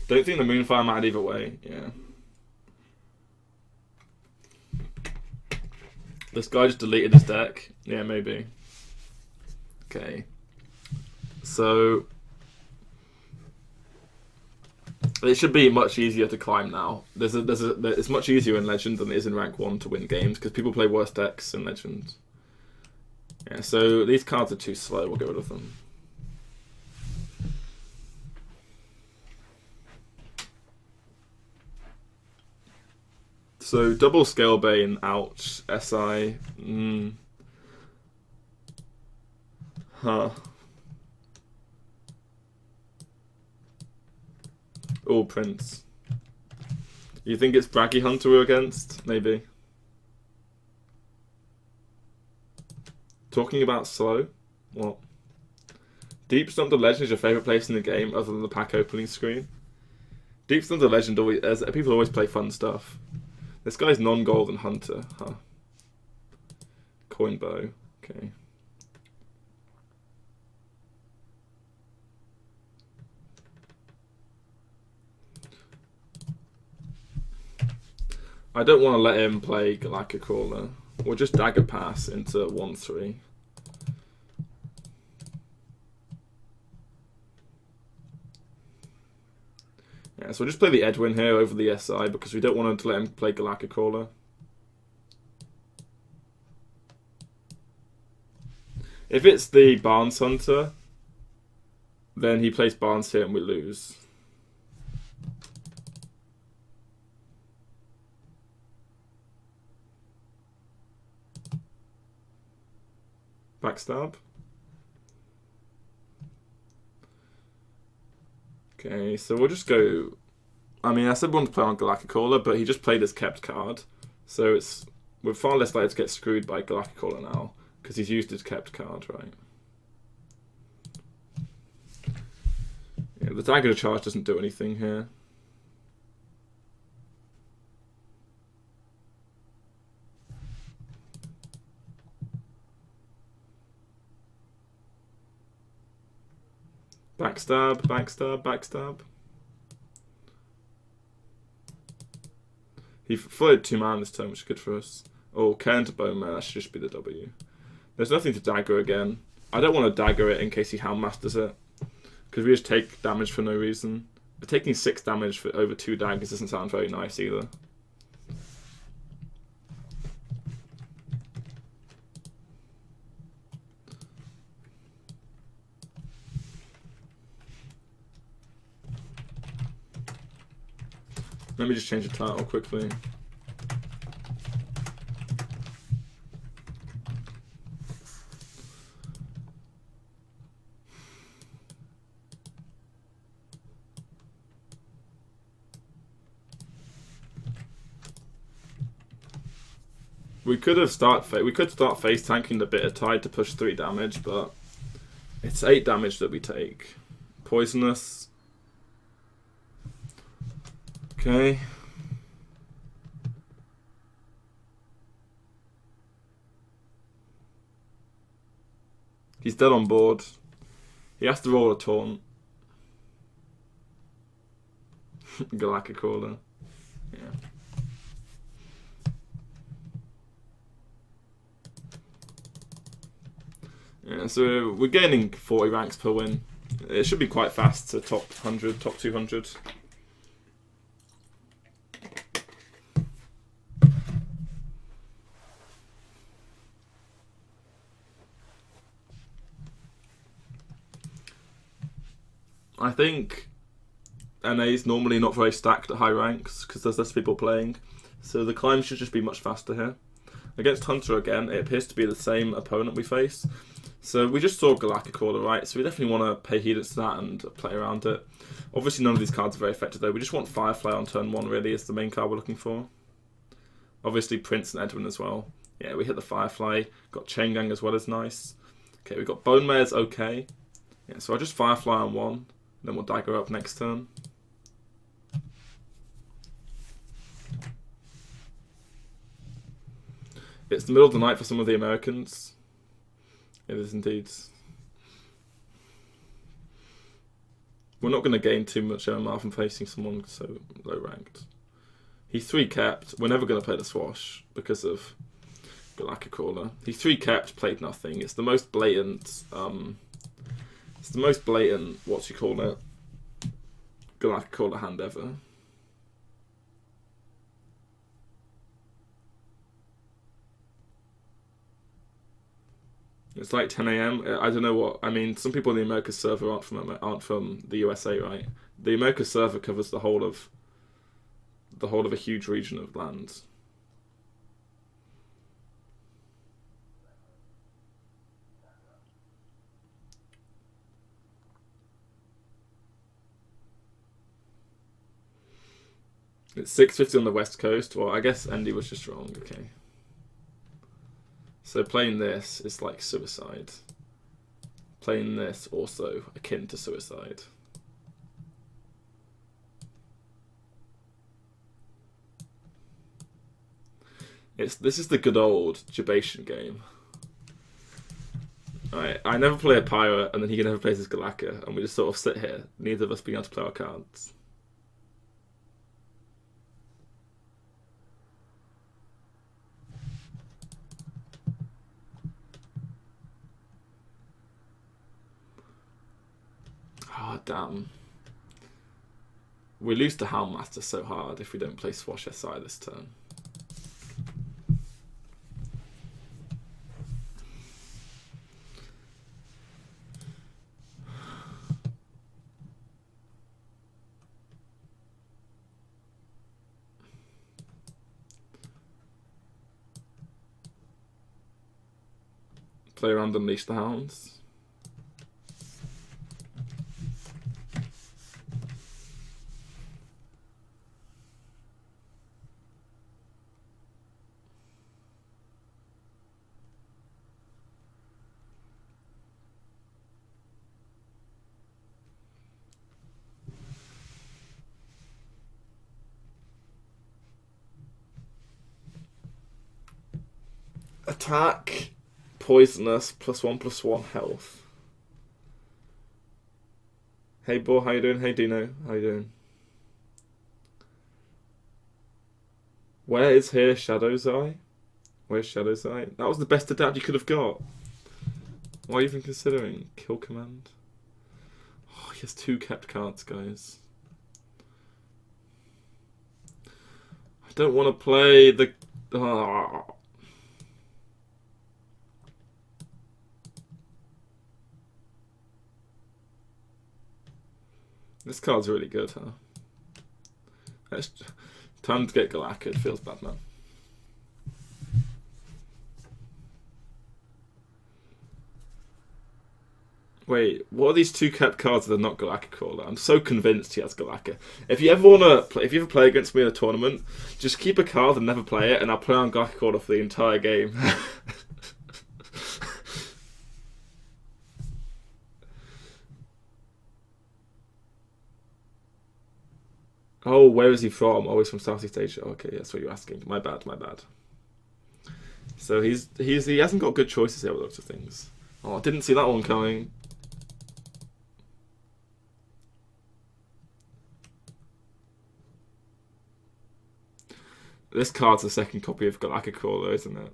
Don't think the Moonfire mattered either way. Yeah. This guy just deleted his deck. Yeah, maybe. Okay. So it should be much easier to climb now. It's much easier in Legend than it is in Rank 1 to win games because people play worse decks in Legend. Yeah, so these cards are too slow. We'll get rid of them. So double Scalebane, ouch. SI. Huh. Oh, Prince. You think it's Braggy Hunter we're against? Maybe. Talking about slow? What? Deep Stomp the Legend is your favourite place in the game other than the pack opening screen? Deep Stomp the Legend always, people always play fun stuff. This guy's non-golden Hunter, huh? Coin Bow, okay. I don't want to let him play Galactic Crawler. We'll just Dagger Pass into 1-3. Yeah, so we'll just play the Edwin here over the SI because we don't want to let him play Galactic Crawler. If it's the Barnes Hunter, then he plays Barnes here and we lose. Backstab. Okay, so we'll just go... I mean, I said we wanted to play on Galactic Caller, but he just played his kept card. So we're far less likely to get screwed by Galactic Caller now, because he's used his kept card, right? Yeah, the Dagger Charge doesn't do anything here. Backstab, backstab, backstab. He floated 2 mana this turn, which is good for us. Oh, Cairn to Bone Man, that should just be the W. There's nothing to dagger again. I don't want to dagger it in case he Houndmasters it, because we just take damage for no reason. But taking 6 damage for over 2 daggers doesn't sound very nice either. Let me just change the title quickly. We could start face tanking the Bitter Tide to push 3 damage, but it's 8 damage that we take. Poisonous. Okay. He's dead on board. He has to roll a taunt. Galactic Caller. Yeah. Yeah, so we're gaining 40 ranks per win. It should be quite fast to top 100, top 200. I think NA is normally not very stacked at high ranks because there's less people playing, so the climb should just be much faster here. Against Hunter again, it appears to be the same opponent we face, so we just saw Galactic Caller, right? So we definitely want to pay heed to that and play around it. Obviously none of these cards are very effective though, we just want Firefly on turn 1 really is the main card we're looking for. Obviously Prince and Edwin as well. Yeah, we hit the Firefly, got Chain Gang as well as nice. Okay, we've got Bone Mare's okay. Yeah, so I'll just Firefly on 1. Then we'll dagger up next turn. It's the middle of the night for some of the Americans. It is indeed. We're not going to gain too much MMR from facing someone so low ranked. He's 3 kept. We're never going to play the Swash because of Galactic Crawler. He's 3 kept, played nothing. It's the most blatant. It's the most blatant. What you call it? Galactic Crawler hand ever. It's like 10 AM. I don't know what. I mean, some people on the America server aren't from the USA, right? The America server covers the whole of a huge region of land. It's 6:50 on the West Coast. Well, I guess Andy was just wrong. Okay. So playing this is like suicide. Playing this also akin to suicide. This is the good old Jabation game. Alright, I never play a pirate, and then he never plays his Galacca, and we just sort of sit here, neither of us being able to play our cards. Oh, damn. We lose to Houndmaster so hard if we don't play Swash SI this turn. Play around Unleash the Hounds. Attack, poisonous, +1/+1 health. Hey Boar, how you doing? Hey Dino, how you doing? Where is here Shadow's Eye? Where's Shadow's Eye? That was the best adapt you could have got. Why are you even considering? Kill command? Oh, he has 2 kept cards, guys. I don't want to play the... Oh. This card's really good, huh? It's time to get Galacca. It feels bad, man. Wait, what are these 2 kept cards that are not Galactic Crawler? I'm so convinced he has Galacca. If you ever play against me in a tournament, just keep a card and never play it, and I'll play on Galactic Crawler for the entire game. Oh, where is he from? Oh, he's from Southeast Asia. Okay, that's what you're asking. My bad, my bad. So he hasn't got good choices here with lots of things. Oh, I didn't see that one coming. This card's the second copy of Galactic Crawler, isn't it?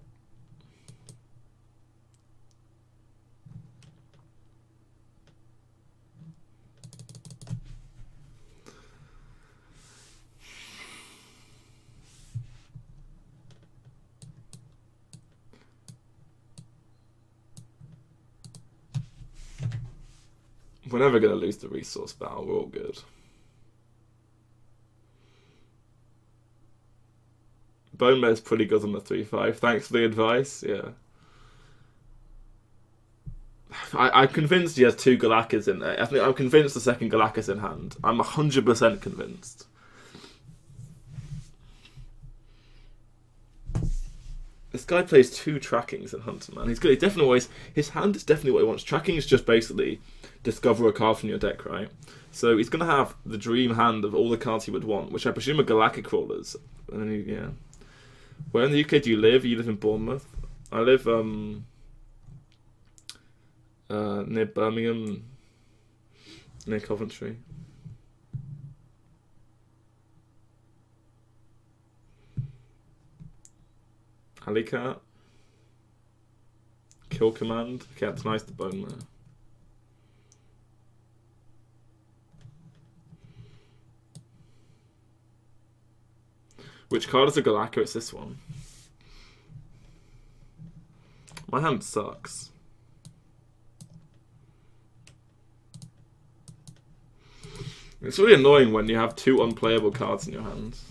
We're never going to lose the resource battle. We're all good. Bone Mare's pretty good on the 3/5. Thanks for the advice. Yeah. I'm convinced he has 2 Galaccas in there. I'm convinced the second Galacca's in hand. I'm 100% convinced. This guy plays 2 trackings in Hunter, man. He's good. He definitely always... His hand is definitely what he wants. Tracking is just basically discover a card from your deck, right? So he's going to have the dream hand of all the cards he would want, which I presume are Galactic Crawlers. And then yeah. Where in the UK do you live? You live in Bournemouth? I live near Birmingham. near Coventry. Alicat. Kill command. Okay, that's nice, the bone there. Which card is a Galacca? It's this one. My hand sucks. It's really annoying when you have 2 unplayable cards in your hands.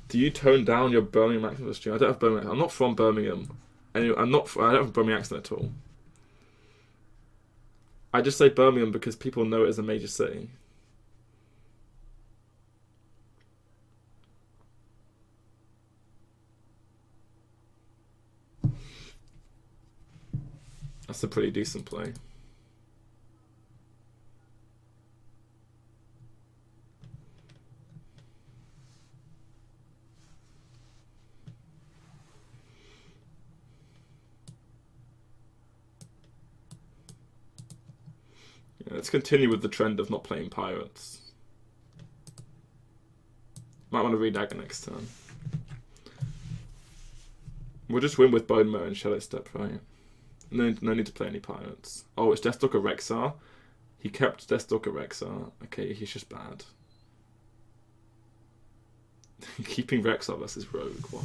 Do you tone down your Birmingham accent for the stream? I don't have Birmingham. I'm not from Birmingham. Anyway, I don't have a Birmingham accent at all. I just say Birmingham because people know it as a major city. That's a pretty decent play. Yeah, let's continue with the trend of not playing pirates. Might want to redagger next turn. We'll just win with Bone Mower and Shadow Step, right? No need to play any pirates. Oh, it's Deathstalker Rexar. He kept Deathstalker Rexar. Okay, he's just bad. Keeping Rexar versus Rogue. Wow.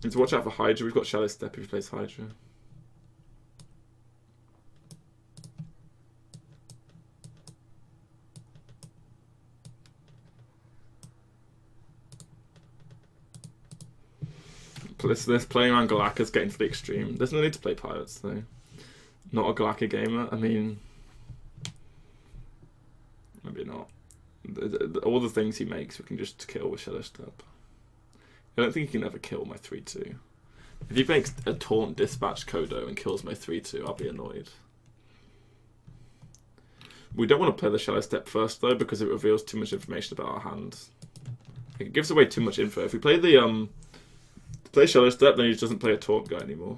Need to watch out for Hydra. We've got Shadow Step if he plays Hydra. This playing around Galacca's getting to the extreme. There's no need to play pirates though. Not a Galacca gamer. I mean, maybe not. All the things he makes we can just kill with Shadow Step. I don't think he can ever kill my 3-2. If he makes a Taunt Dispatch Kodo and kills my 3-2, I'll be annoyed. We don't want to play the Shadow Step first though because it reveals too much information about our hand. It gives away too much info. If we play the play Shadow Step, then he just doesn't play a Taunt guy anymore.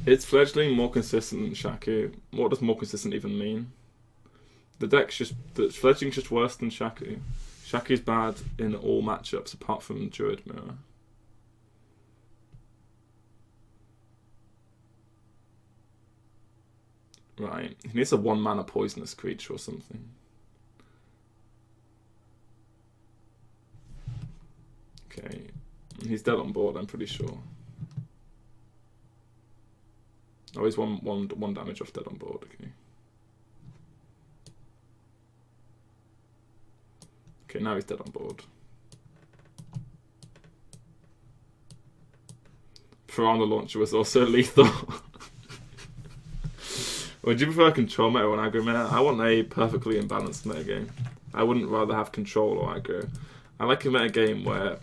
It's fledgling more consistent than Shaku. What does more consistent even mean? The fledgling's just worse than Shaku. Shaku's bad in all matchups apart from Druid Mirror. Right, he needs a 1-mana poisonous creature or something. Okay, he's dead on board, I'm pretty sure. Oh, he's one damage off dead on board, okay. Okay, now he's dead on board. Piranha Launcher was also lethal. Would you prefer control meta or aggro meta? I want a perfectly imbalanced meta game. I wouldn't rather have control or aggro. I like a meta game where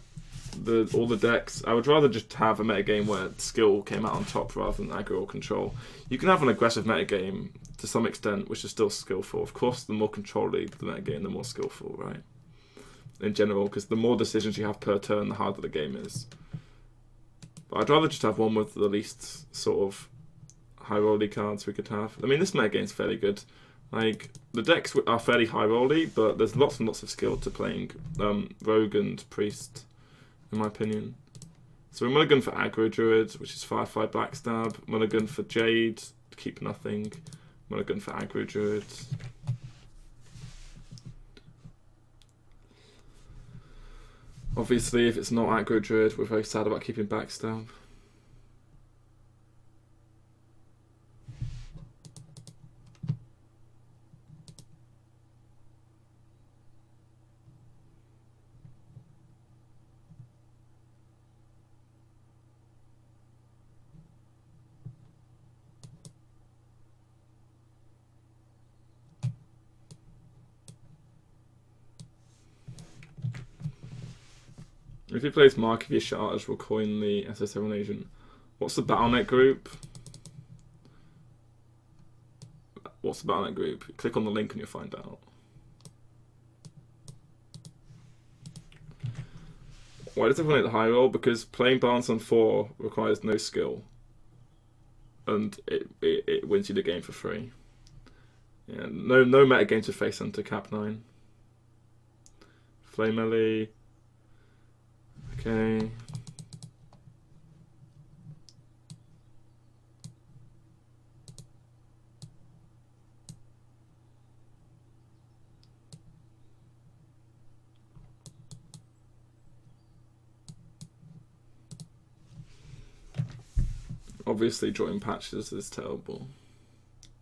all the decks. I would rather just have a meta game where skill came out on top rather than aggro or control. You can have an aggressive meta game to some extent, which is still skillful. Of course, the more control-y the meta game, the more skillful, right? In general, because the more decisions you have per turn, the harder the game is. But I'd rather just have one with the least sort of high-rolly cards we could have. I mean, this meta game's fairly good. Like, the decks are fairly high-rolly, but there's lots and lots of skill to playing Rogue and Priest, in my opinion. So we're Mulligan for Aggro Druid, which is Firefly Backstab. Mulligan for Jade, keep nothing. Mulligan for Aggro Druid. Obviously, if it's not Aggro Druid, we're very sad about keeping Backstab. If he plays Mark of your Charge, we'll coin the SS7 agent. What's the Battle.net group? What's the Battle.net group? Click on the link and you'll find out. Why does everyone hit the high roll? Because playing Balance on 4 requires no skill. And it wins you the game for free. Yeah, no meta game to face under cap 9. Flame melee. Okay. Obviously, drawing patches is terrible.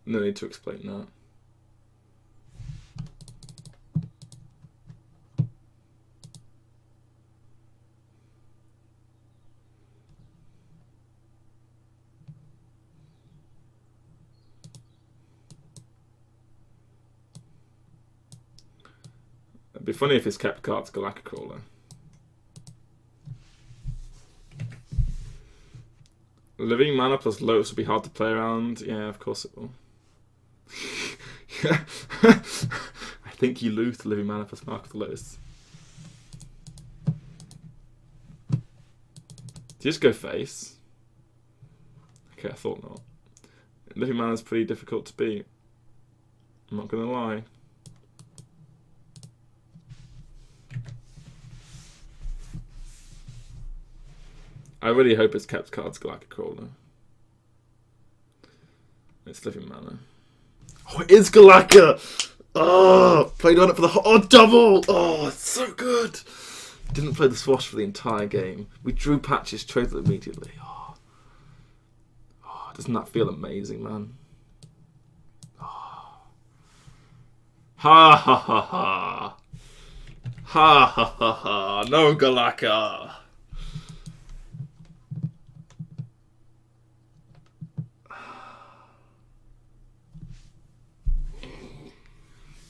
No need to explain that. It'd be funny if his kept card's Galactic Crawler. Living Mana plus Lotus will be hard to play around. Yeah, of course it will. Yeah. I think you lose to Living Mana plus Mark of the Lotus. Do you just go face? Okay, I thought not. Living Mana is pretty difficult to beat. I'm not gonna lie. I really hope it's kept card's Galactic Crawler. It's Living Mana. Oh, it is Galactica! Oh, played on it for the double! Oh, it's so good! Didn't play the Swash for the entire game. We drew patches, traded it immediately. Oh, doesn't that feel amazing, man? Oh. Ha ha ha ha! Ha ha ha ha! No Galactica!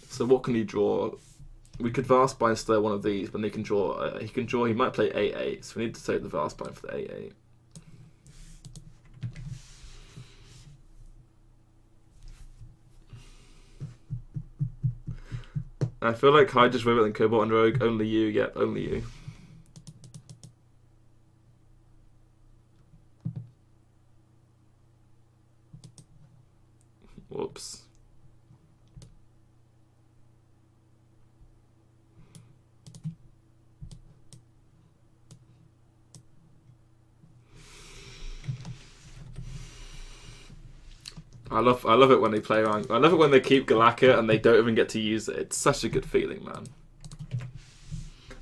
So what can he draw? We could Vastbind instead one of these, but he can draw. He might play 8/8, so we need to save the Vastbind for the 8/8. I feel like Hydra's Rivet and Cobalt and Rogue. Only you, yep, only you. Whoops. I love it when they play around. I love it when they keep Galactica and they don't even get to use it. It's such a good feeling, man.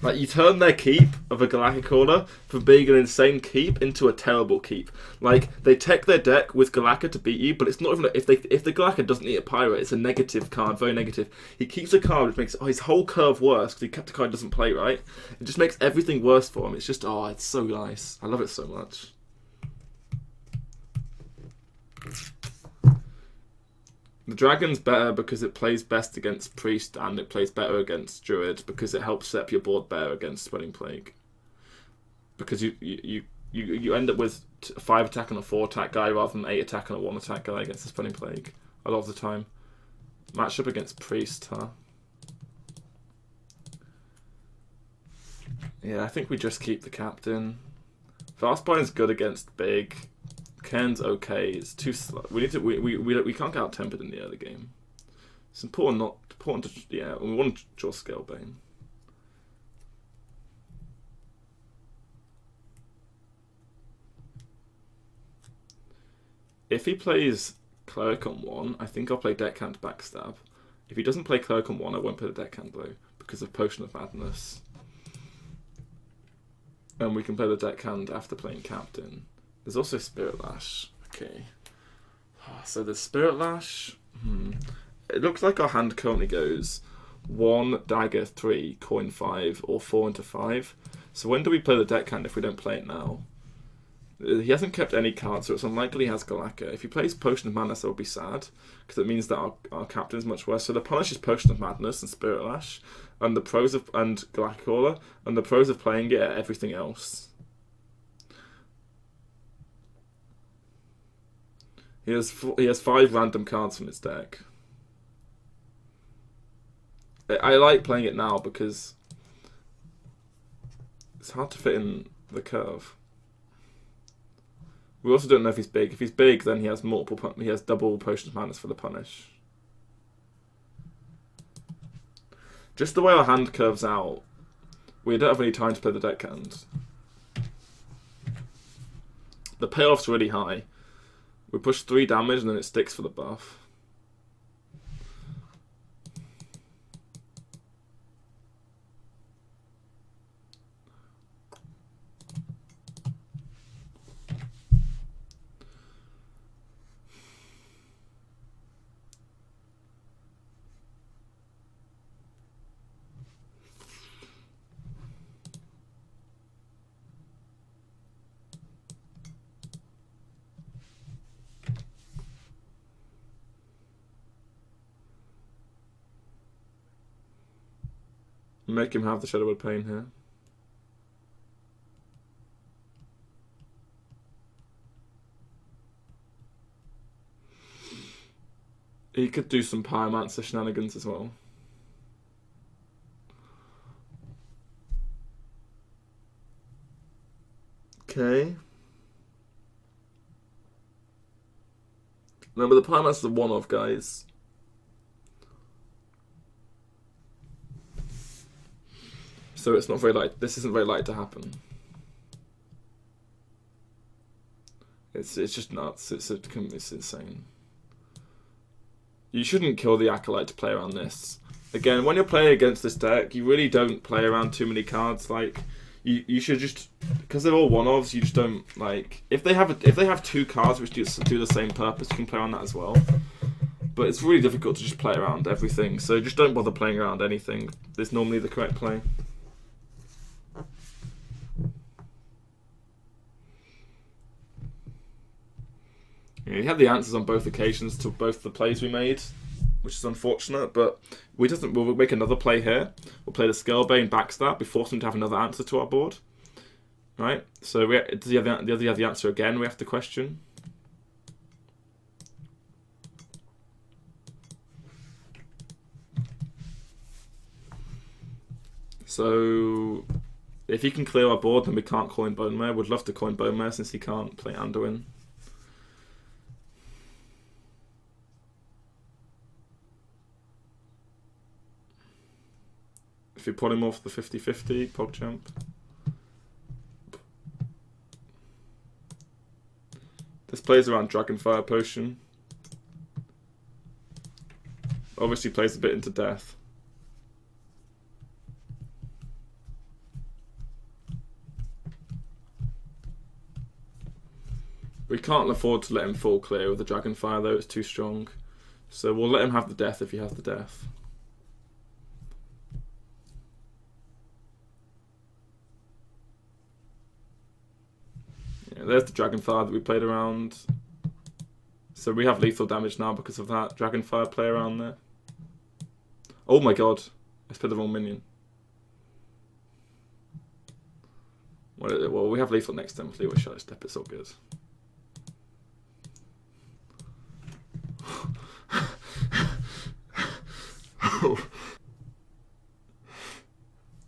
Like, you turn their keep of a Galactic Crawler from being an insane keep into a terrible keep. Like, they tech their deck with Galactica to beat you, but it's not even if the Galactica doesn't eat a pirate, it's a negative card, very negative. He keeps a card which makes his whole curve worse because he kept a card doesn't play right. It just makes everything worse for him. It's just it's so nice. I love it so much. The Dragon's better because it plays best against Priest and it plays better against Druid because it helps set up your board better against Spreading Plague. Because you end up with a 5 attack and a 4 attack guy rather than 8 attack and a 1 attack guy against the Spreading Plague a lot of the time. Matchup against Priest, huh? Yeah, I think we just keep the Captain. Fastbind's good against Big. Ken's okay. It's too slow. We can't get out tempered in the early game. It's important to we want to draw Scalebane. If he plays Cleric on 1, I think I'll play Deckhand Backstab. If he doesn't play Cleric on 1, I won't play the Deckhand though because of Potion of Madness. And we can play the Deckhand after playing Captain. There's also Spirit Lash. Okay. So there's Spirit Lash. It looks like our hand currently goes 1, dagger, 3, coin 5, or 4 into 5. So when do we play the deckhand if we don't play it now? He hasn't kept any cards, so it's unlikely he has Galacca. If he plays Potion of Madness, that would be sad, because it means that our captain is much worse. So the punish is Potion of Madness and Spirit Lash, and the pros of Galactic Caller, and the pros of playing it are everything else. He has 5 random cards from his deck. I like playing it now because it's hard to fit in the curve. We also don't know if he's big. If he's big, then he has double Potion of Madness for the punish. Just the way our hand curves out, we don't have any time to play the deckhand. The payoff's really high. We push 3 damage and then it sticks for the buff. Make him have the Shadowwood Pain here. He could do some Pyromancer shenanigans as well. Okay. Remember, the Pyromancer's a one-off, guys. So it's not very likely. This isn't very likely to happen. It's just nuts. It's insane. You shouldn't kill the Acolyte to play around this. Again, when you're playing against this deck, you really don't play around too many cards. Like you should just, because they're all one-offs. You just don't like if they have 2 cards which do the same purpose. You can play around that as well. But it's really difficult to just play around everything. So just don't bother playing around anything. It's normally the correct play. Yeah, he had the answers on both occasions to both the plays we made, which is unfortunate, but we'll make another play here. We'll play the Scalebane backstab. We force him to have another answer to our board. Right? So does he have the answer again? We have to question. So if he can clear our board, then we can't call in Bone Mare. Would love to call in Bone Mare since he can't play Anduin. If you put him off the 50-50, PogChamp. This plays around Dragonfire Potion. Obviously plays a bit into death. We can't afford to let him full clear with the Dragonfire though, it's too strong. So we'll let him have the death if he has the death. There's the Dragonfire that we played around. So we have lethal damage now because of that Dragonfire play around there. Oh my god. I played the wrong minion. Well, we have lethal next time. Leeway Shadow Step, it's all good.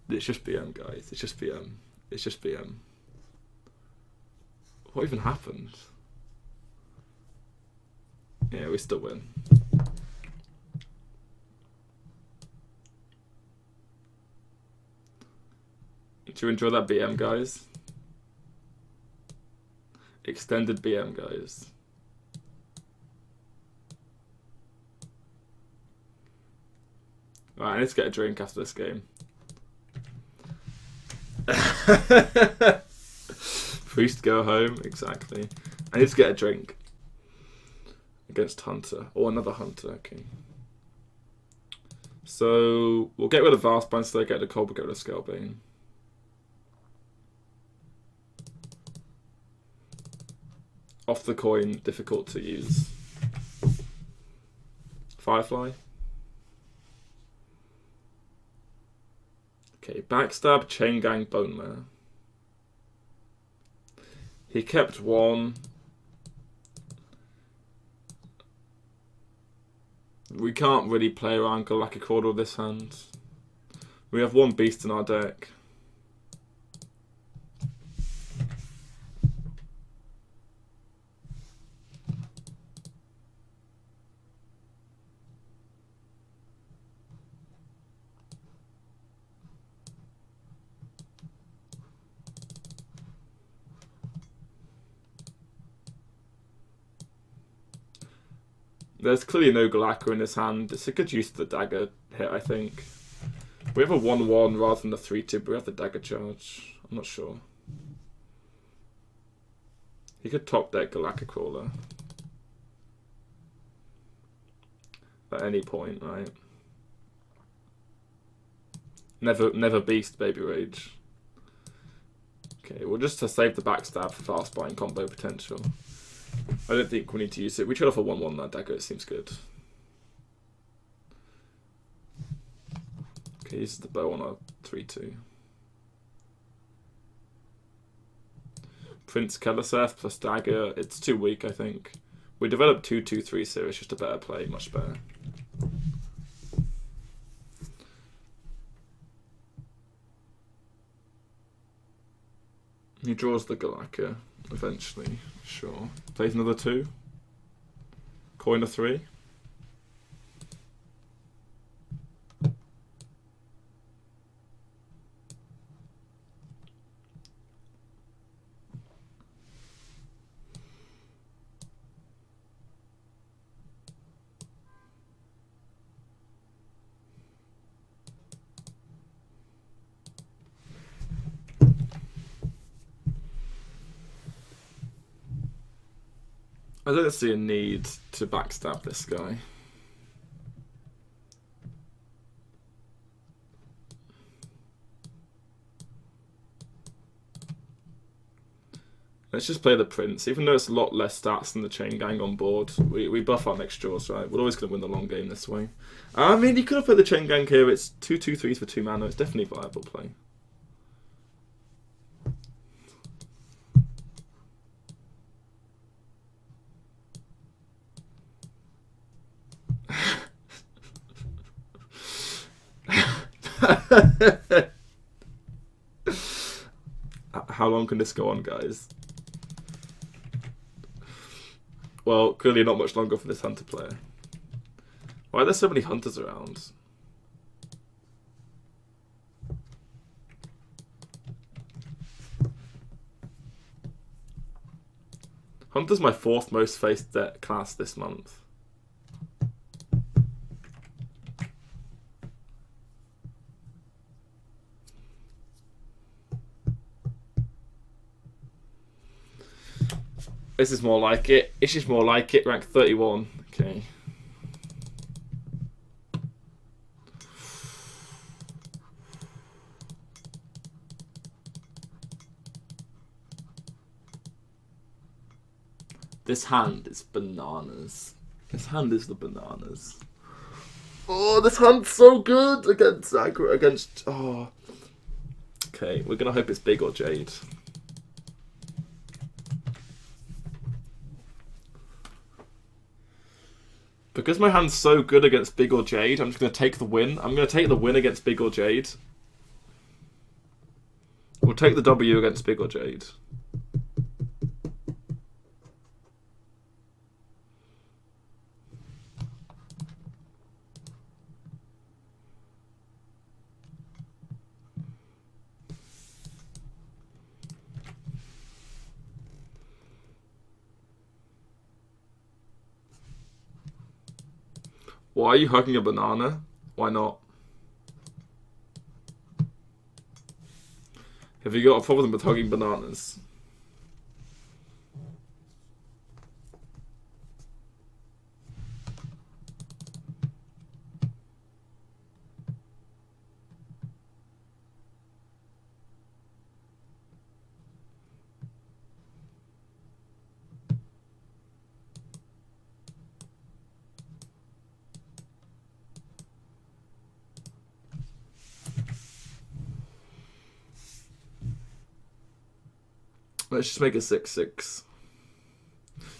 It's just BM, guys. It's just BM. It's just BM. What even happened? Yeah, we still win. Did you enjoy that BM, guys? Extended BM, guys. Right, I need to get a drink after this game. Priest go home, exactly. I need to get a drink. Against Hunter. Or another Hunter, okay. So, we'll get rid of Vastbind so they get the Cold, we'll get rid of Scalebane. Off the coin, difficult to use. Firefly. Okay, backstab, chain gang, bone mare. He kept one. We can't really play around Galactic Order with this hand. We have one beast in our deck. There's clearly no Galactica in his hand. It's a good use of the dagger hit, I think. We have a 1-1 rather than a 3-2, but we have the dagger charge. I'm not sure. He could top deck Galactic Crawler. At any point, right? Never beast Baby Rage. Okay, well just to save the backstab for fast buying combo potential. I don't think we need to use it. We trade off a 1-1 that dagger, it seems good. Okay, uses the bow on a 3-2. Prince Keleseth plus dagger, it's too weak, I think. We developed 2-2-3, so it's just a better play, much better. He draws the Galactica eventually, sure. Plays another 2. Coin a 3. I don't see a need to backstab this guy. Let's just play the Prince. Even though it's a lot less stats than the Chain Gang on board, we buff our next draws, right? We're always going to win the long game this way. I mean, you could have played the Chain Gang here. It's 2-2-3s for 2 mana. It's definitely a viable play. How long can this go on, guys? Well, clearly not much longer for this hunter player. Why are there so many hunters around? Hunter's my 4th most faced deck class this month. This is more like it. It's just more like it. Rank 31. Okay. This hand is bananas. This hand is the bananas. Oh, this hand's so good against aggro. Against. Oh. Okay, we're gonna hope it's big or Jade. Because my hand's so good against Big or Jade, I'm just going to take the win. I'm going to take the win against Big or Jade. We'll take the W against Big or Jade. Why are you hugging a banana? Why not? Have you got a problem with hugging bananas? Let's just make it 6/6.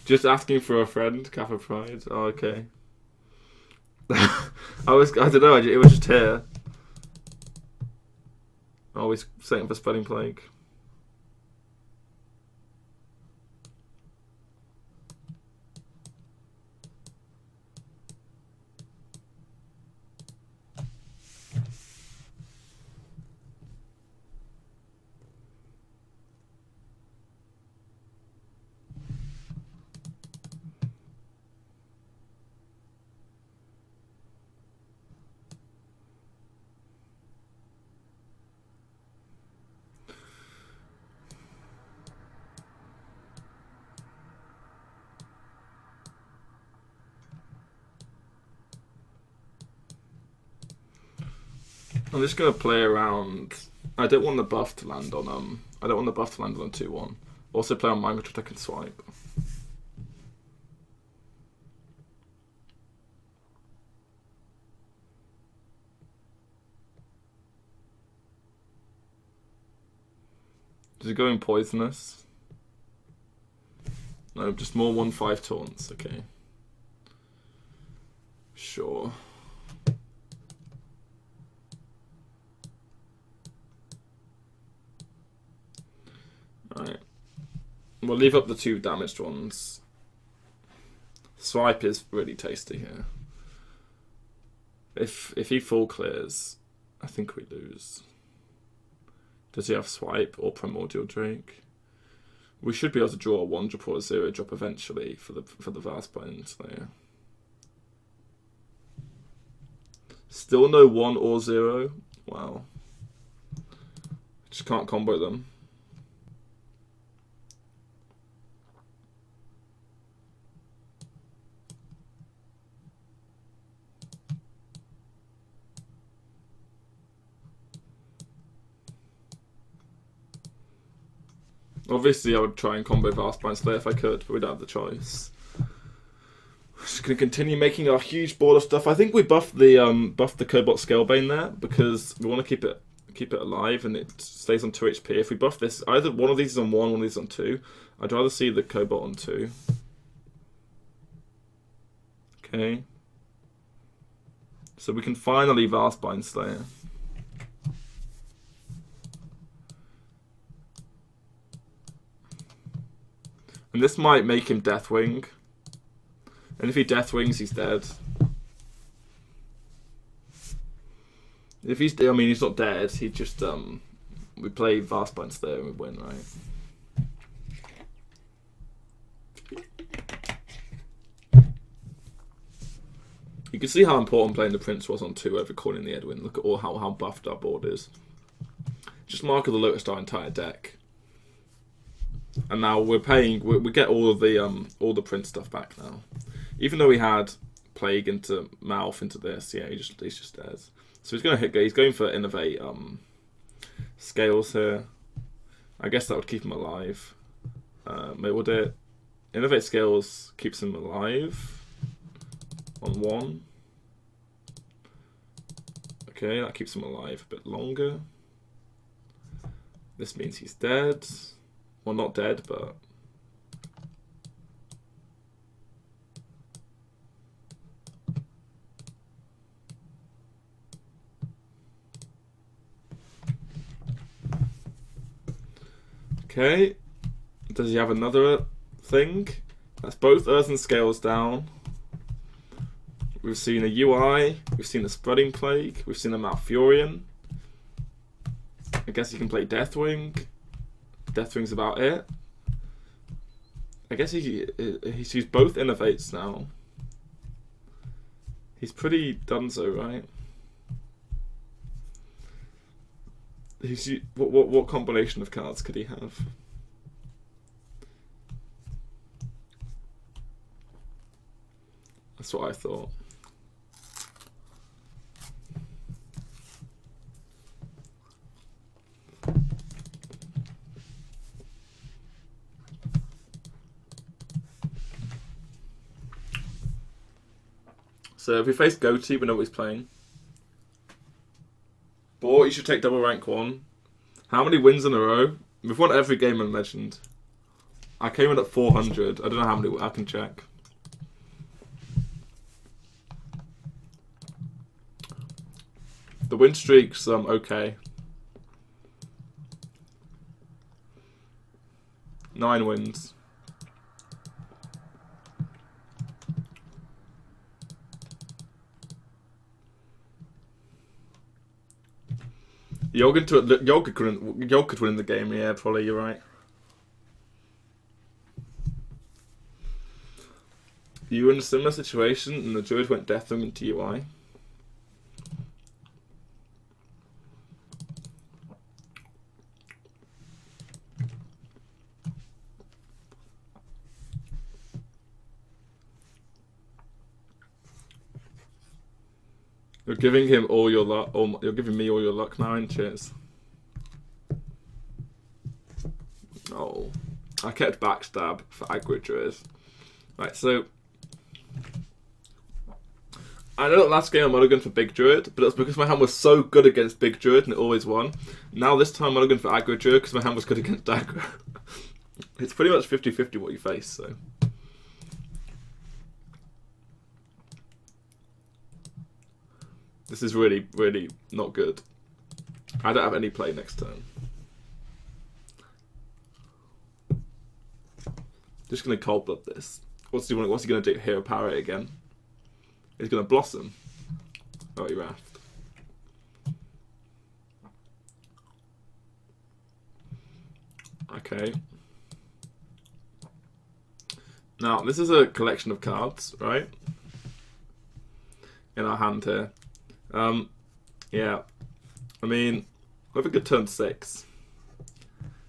Just asking for a friend, Kappa Pride. Oh, okay. I don't know, it was just here. Always setting for Spreading Plague. I'm just gonna play around. I don't want the buff to land on I don't want the buff to land on 2/1. Also play on Mind Control Tech and Swipe. Is it going poisonous? No, just more 1/5 taunts. Okay. Sure. Alright. We'll leave up the 2 damaged ones. Swipe is really tasty here. If he full clears, I think we lose. Does he have Swipe or Primordial Drake? We should be able to draw a 1-drop or a 0-drop eventually for the Vastbind Slayer. Still no 1 or 0. Wow. Just can't combo them. Obviously, I would try and combo Vastbind Slayer if I could, but we don't have the choice. We're just gonna continue making our huge board of stuff. I think we buffed the Cobalt Scalebane there because we want to keep it alive and it stays on 2 HP. If we buff this, either one of these is on 1, one of these is on 2. I'd rather see the Cobalt on 2. Okay. So we can finally Vastbind Slayer. And this might make him Deathwing. And if he Deathwings, he's dead. If he's, I mean, he's not dead. He just, we play Vastbind Slayer and we win, right? You can see how important playing the Prince was on 2 over calling the Edwin. Look at how buffed our board is. Just Mark of the Lotus our entire deck. And now we're paying. We get all the Prince stuff back now. Even though we had Plague into Mouth into this, yeah, he's just dead. So he's gonna hit. He's going for Innovate Scales here. I guess that would keep him alive. Maybe would it? Innovate Scales keeps him alive on 1. Okay, that keeps him alive a bit longer. This means he's dead. Well, not dead, but... Okay. Does he have another thing? That's both Earth and Scales down. We've seen a UI. We've seen a Spreading Plague. We've seen a Malfurion. I guess he can play Deathwing. Deathwing's about it. I guess he's used both Innovates now. He's pretty donezo, right? What combination of cards could he have? That's what I thought. So if we face Goatee, we know what he's playing. Boar, you should take double rank 1. How many wins in a row? We've won every game in Legend. I came in at 400. I don't know how many. I can check. The win streak's okay. 9 wins. Yoga could win the game. Yeah, probably. You're right. You were in a similar situation, and the Druid went Deathwing into UI. You're giving him all your luck. You're giving me all your luck now, and cheers. Oh, I kept backstab for aggro Druid. Right, so I know that last game I mulliganed for Big Druid, but that's because my hand was so good against Big Druid and it always won. Now this time I mulliganed for aggro Druid because my hand was good against aggro. It's pretty much 50-50 what you face, so. This is really, really not good. I don't have any play next turn. Just gonna cold blood this. What's he gonna do? Hero power it again? He's gonna blossom. Oh, he raft. Okay. Now this is a collection of cards, right? In our hand here. Yeah. I mean, we have a good turn 6.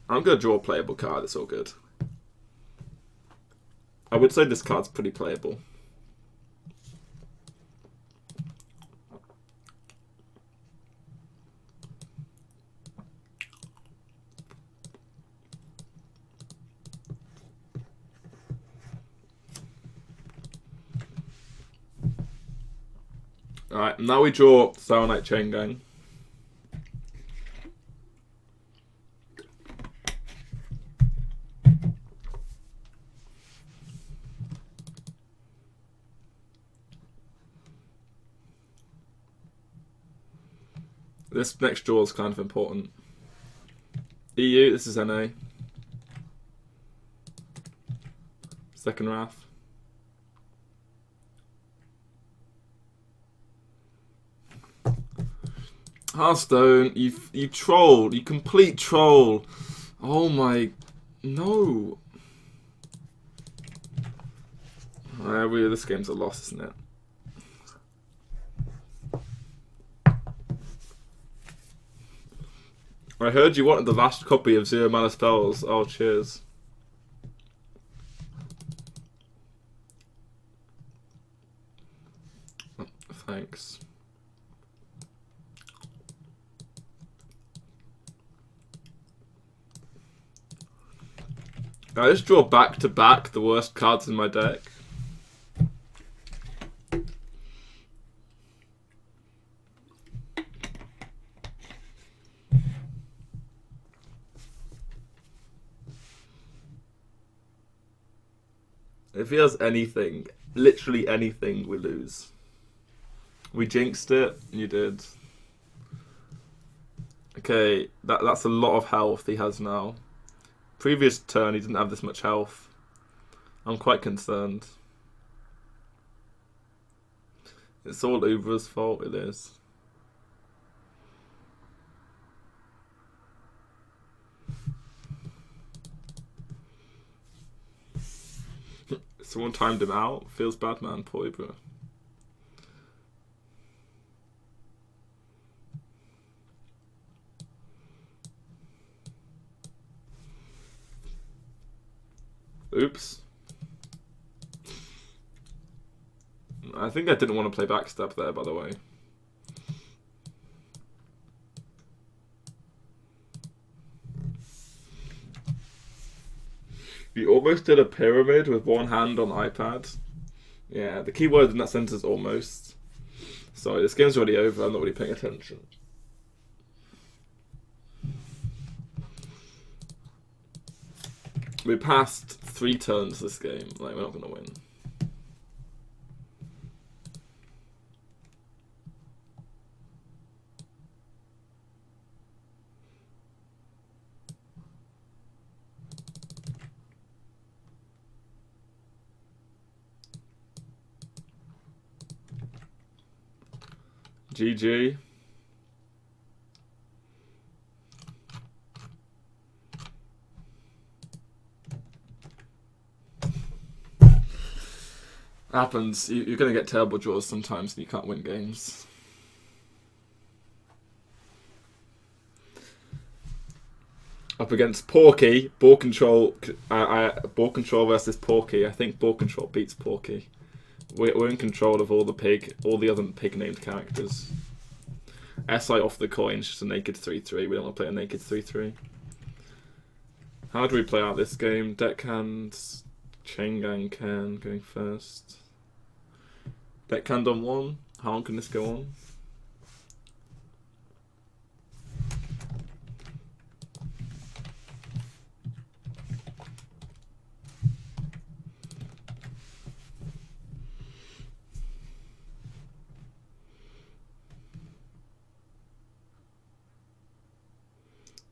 I'm gonna draw a playable card. It's all good. I would say this card's pretty playable. Alright, now we draw Sour Knight Chain Gang. This next draw is kind of important. EU, this is NA. Second Wrath. Hearthstone, you troll, you complete troll. Oh my, no. This game's a loss, isn't it? I heard you wanted the last copy of 0 Mana Spells. Oh, cheers. Thanks. I just draw back to back the worst cards in my deck. If he has anything, literally anything, we lose. We jinxed it, you did. Okay, that's a lot of health he has now. Previous turn he didn't have this much health. I'm quite concerned. It's all Ubra's fault, it is. Someone timed him out. Feels bad, man. Poor Ubra. Oops. I think I didn't want to play backstab there, by the way. You almost did a pyramid with one hand on iPad. Yeah, the key word in that sentence is almost. Sorry, this game's already over. I'm not really paying attention. We passed 3 turns this game. Like, we're not going to win. GG. Happens. You're going to get terrible draws sometimes and you can't win games. Up against Porky. BoarControl. BoarControl versus Porky. I think BoarControl beats Porky. We're in control of all the other pig named characters. SI off the coin, just a naked 3-3. We don't want to play a naked 3-3. How do we play out this game? Deckhand, Chain Gang Cairn going first. Deckhand on 1. How long can this go on?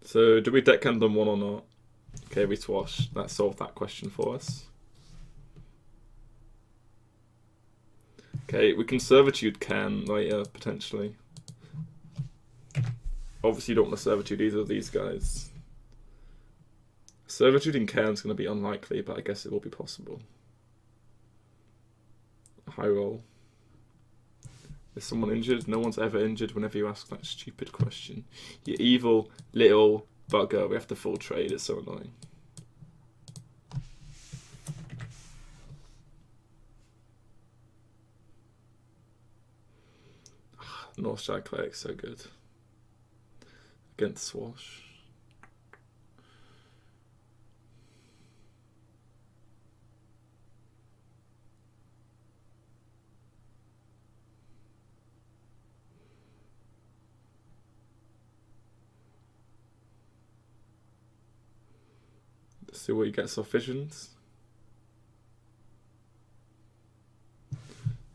So, do we deckhand on 1 or not? Okay, we swash. That solved that question for us. Okay, we can Servitude Cairn later, potentially. Obviously, you don't want to Servitude either of these guys. Servitude in Cairn is going to be unlikely, but I guess it will be possible. High roll. Is someone injured? No one's ever injured whenever you ask that stupid question. You evil little bugger. We have to full trade. It's so annoying. Northshire Cleric, so good. Against Swash. Let's see what he gets off Visions.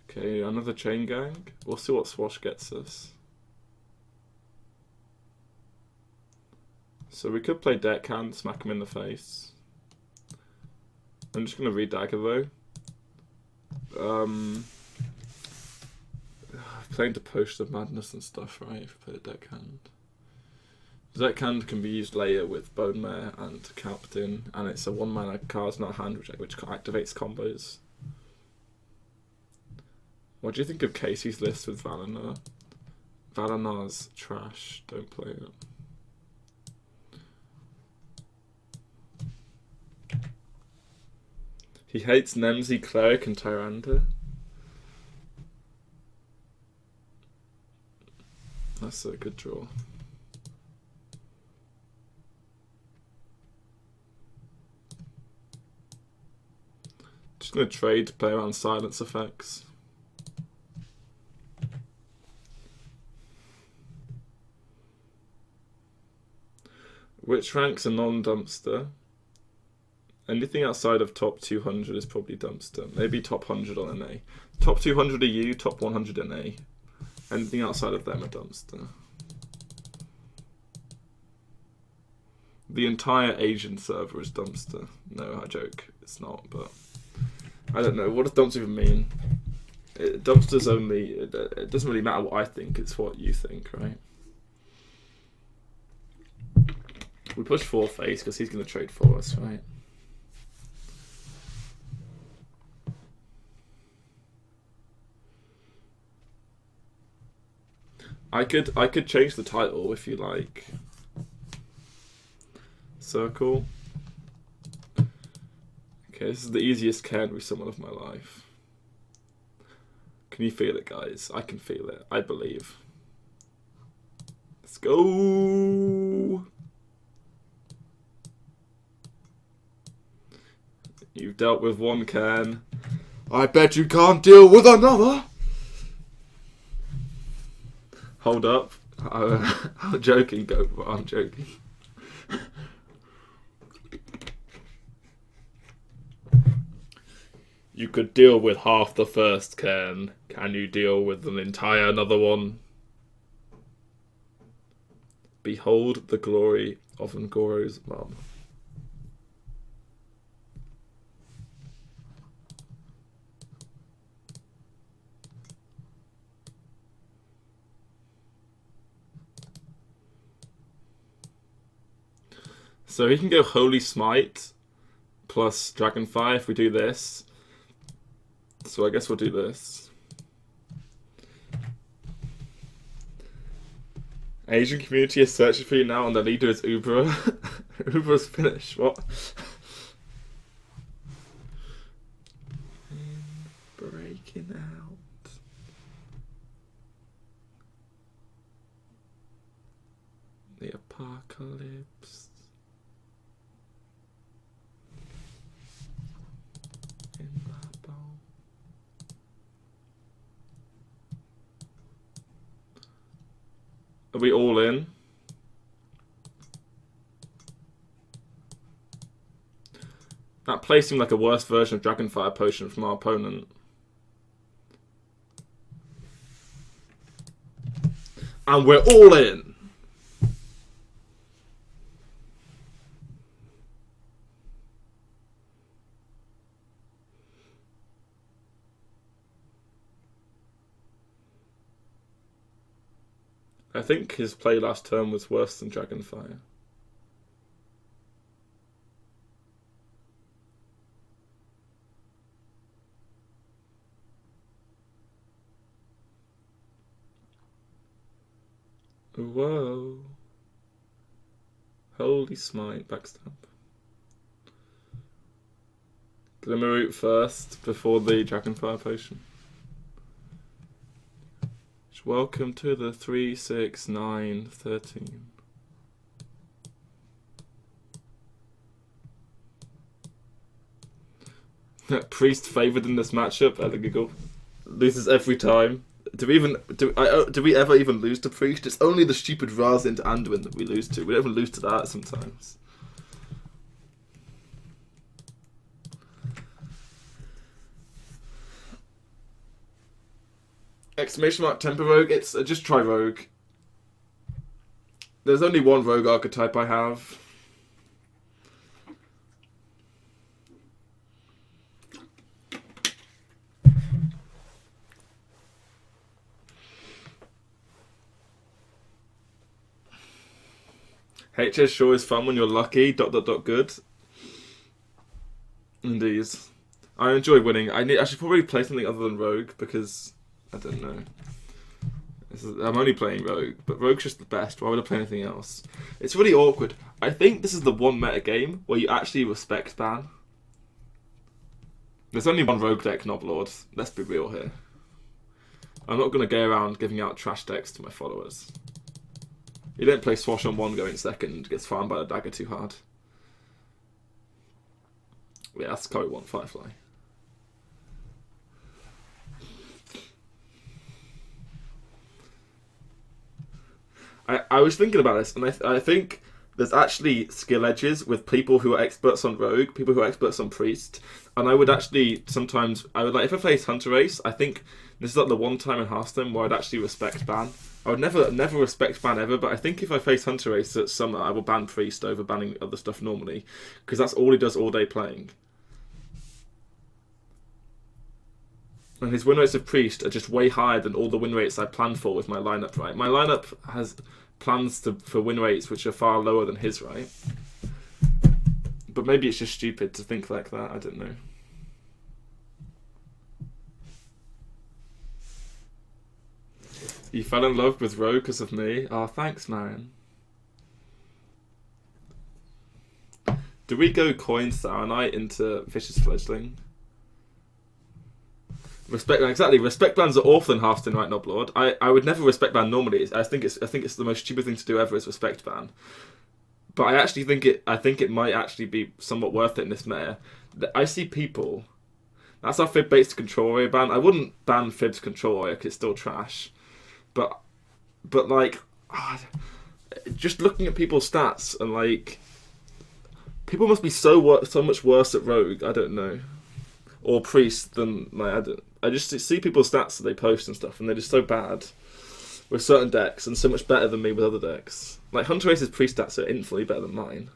Okay, another Chain Gang. We'll see what Swash gets us. So we could play Deckhand, smack him in the face. I'm just going to re-dagger though. Playing to Potion of Madness and stuff, right? If we play a Deckhand. Deckhand can be used later with Bone Mare and Captain, and it's a 1-mana card, not a hand, which activates combos. What do you think of Casey's list with Valinor? Valinor's trash. Don't play it. He hates Nemsy, Cleric, and Tyrande. That's a good draw. Just gonna trade to play around silence effects. Which ranks are non-dumpster? Anything outside of top 200 is probably dumpster. Maybe top 100 on NA. Top 200 are you, top 100 NA. Anything outside of them are dumpster. The entire Asian server is dumpster. No, I joke. It's not, but I don't know. What does dumpster even mean? Dumpster's only... It doesn't really matter what I think. It's what you think, right? We push 4 face because he's going to trade for us, right? I could change the title if you like. Circle. Okay, this is the easiest Cairn summon of my life. Can you feel it, guys? I can feel it. I believe. Let's go. You've dealt with one Cairn. I bet you can't deal with another. Hold up. I'm joking, I'm joking. You could deal with half the first cairn. Can you deal with an entire another one? Behold the glory of Ngoro's mum. So he can go Holy Smite plus Dragonfire if we do this. So I guess we'll do this. Asian community is searching for you now, and the leader is Ubra. Ubra's finished. What? Breaking out. The apocalypse. Are we all in? That play seemed like a worse version of Dragonfire Potion from our opponent. And we're all in! I think his play last turn was worse than Dragonfire. Whoa. Holy Smite, backstab. Glimmerroot first, before the Dragonfire Potion. Welcome to the 3, 6, 9, 13. Priest favoured in this matchup at the giggle. Loses every time. Do we ever even lose to Priest? It's only the stupid Raz into Anduin that we lose to. We don't even lose to that sometimes. Exclamation mark Temper Rogue. It's just try Rogue. There's only one Rogue archetype I have. HS sure is fun when you're lucky. ... Good. Indeed. I enjoy winning. I should probably play something other than Rogue because I don't know. I'm only playing Rogue, but Rogue's just the best. Why would I play anything else? It's really awkward. I think this is the one meta game where you actually respect ban. There's only one Rogue deck, Noblord. Let's be real here. I'm not going to go around giving out trash decks to my followers. You don't play Swash on 1 going second, gets farmed by the dagger too hard. Yeah, that's Curry 1 Firefly. I was thinking about this, and I think there's actually skill edges with people who are experts on Rogue, people who are experts on Priest, and I would actually sometimes, if I face Hunter Race, I think this is like the one time in Hearthstone where I'd actually respect ban. I would never respect ban ever, but I think if I face Hunter Race at Summer, I will ban Priest over banning other stuff normally, because that's all he does all day playing. And his win rates of Priest are just way higher than all the win rates I planned for with my lineup, right? My lineup has plans for win rates which are far lower than his, right? But maybe it's just stupid to think like that, I don't know. You fell in love with Rogue because of me? Oh, thanks, Marion. Do we go coin Saronite into Vicious Fledgling? Respect exactly. Respect bans are awful in Hearthstone, right, Noblord? I would never respect ban normally. I think it's the most stupid thing to do ever is respect ban. But I actually think it might actually be somewhat worth it in this meta. I see people. That's our Fib based control area ban. I wouldn't ban Fib's control area because it's still trash. But like, just looking at people's stats and like, people must be so much worse at Rogue. I don't know. or priest than like I just see people's stats that they post and stuff, and they're just so bad with certain decks and so much better than me with other decks. Like Hunter Ace's priest stats are infinitely better than mine,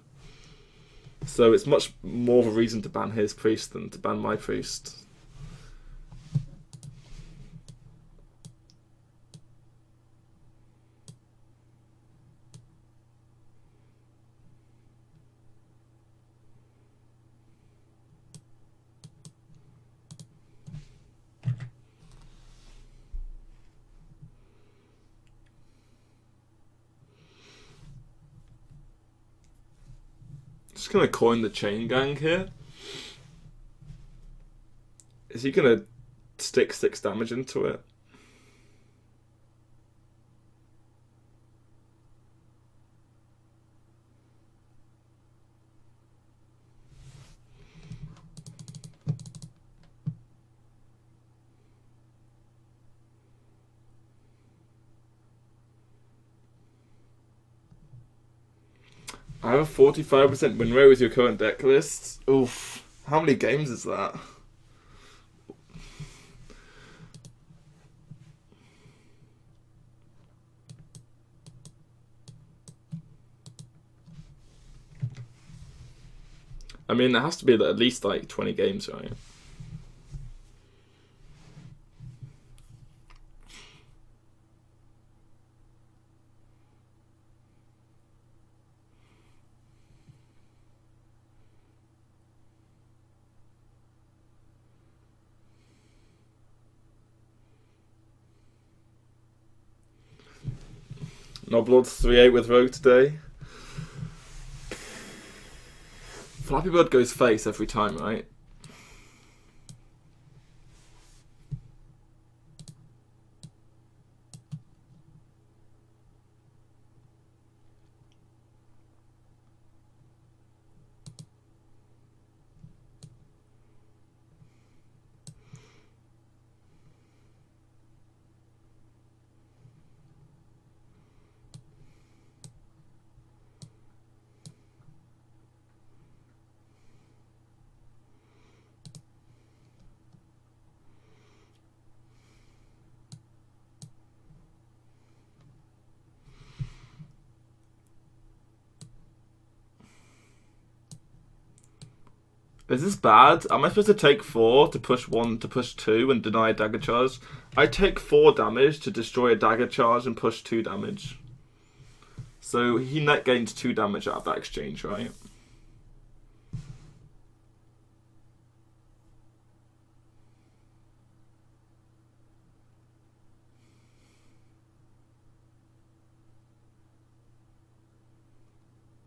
so it's much more of a reason to ban his priest than to ban my priest. Just gonna coin the chain gang here. Is he gonna stick 6 damage into it? I have a 45% win rate with your current deck list. Oof. How many games is that? I mean, it has to be at least like 20 games, right? Noblord's 3-8 with Rogue today. Flappy Bird goes face every time, right? Is this bad? Am I supposed to take 4 to push 1 to push 2 and deny a dagger charge? I take 4 damage to destroy a dagger charge and push 2 damage. So he net gains 2 damage out of that exchange, right?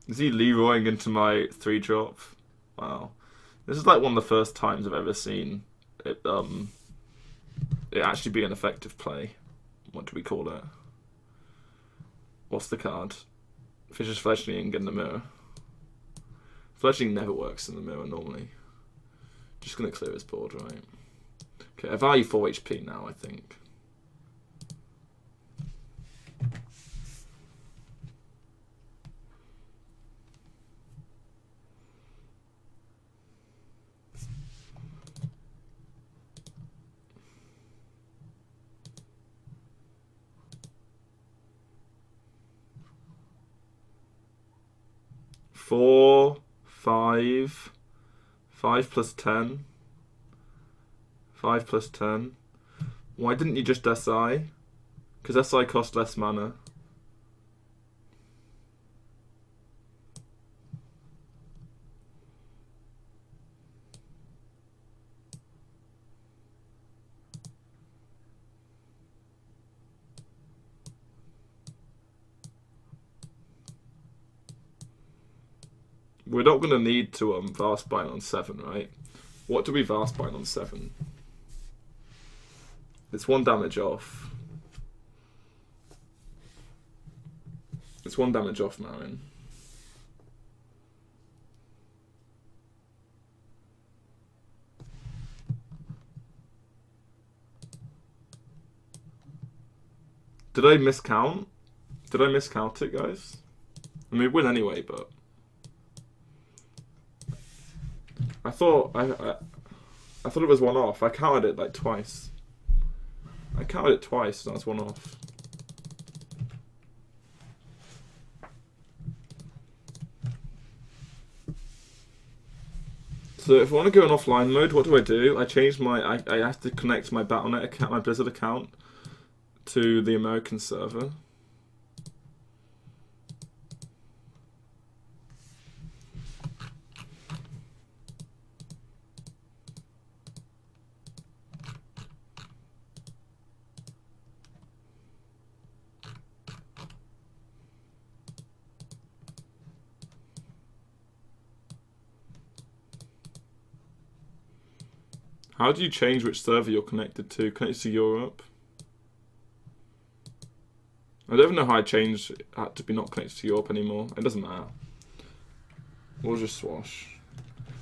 Is he Leroying into my 3-drop? Wow. This is like one of the first times I've ever seen it actually be an effective play. What do we call it? What's the card? Fisher's Fledgling in the mirror. Fledgling never works in the mirror normally. Just gonna clear his board, right? Okay, I value 4 HP now, I think. Four, 5, 5 plus 10, 5 plus 10. Why didn't you just SI? Because SI cost less mana. We're not going to need to Vast Bind on 7, right? What do we Vast Bind on 7? It's 1 damage off. It's 1 damage off, Marin. Did I miscount? Did I miscount it, guys? I mean, win anyway, but... I thought I thought it was one off. I counted it like twice. I counted it twice, and that's one off. So if I want to go in offline mode, what do? I change my... I have to connect my Battle.net account, my Blizzard account, to the American server. How do you change which server you're connected to? Connected to Europe? I don't even know how I changed to be not connected to Europe anymore. It doesn't matter. We'll just swash.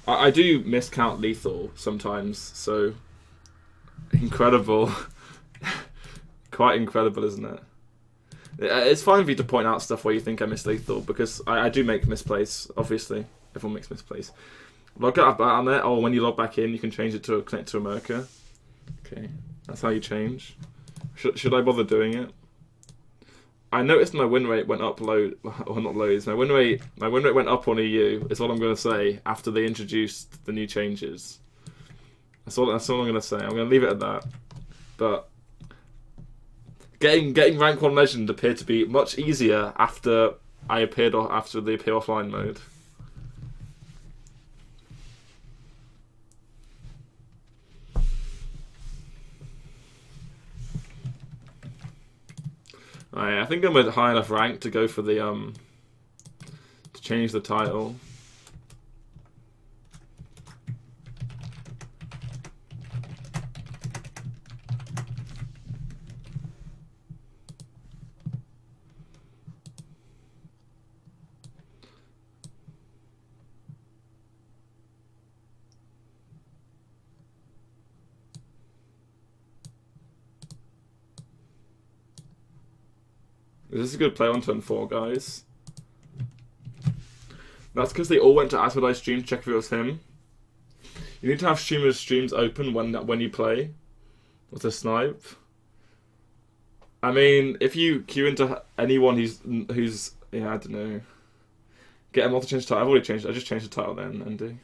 I do miscount lethal sometimes, so... Incredible. Quite incredible, isn't it? It's fine for you to point out stuff where you think I miss lethal, because I do make misplays, obviously. Everyone makes misplays. Log out of Battle.net, or when you log back in, you can change it to connect to America. Okay, that's how you change. Should I bother doing it? I noticed my win rate went up or not loads. My win rate went up on EU. Is all I'm going to say after they introduced the new changes. That's all I'm going to say. I'm going to leave it at that. But getting rank 1 legend appeared to be much easier after I appeared after the appear offline mode. I think I'm at high enough rank to go for the to change the title. Is this a good play on turn 4, guys? That's because they all went to Asmodee stream to check if it was him. You need to have streamers' streams open when you play with a snipe. I mean, if you queue into anyone who's yeah, I don't know. Get him off to change the title. I've already changed it. I just changed the title then, Andy.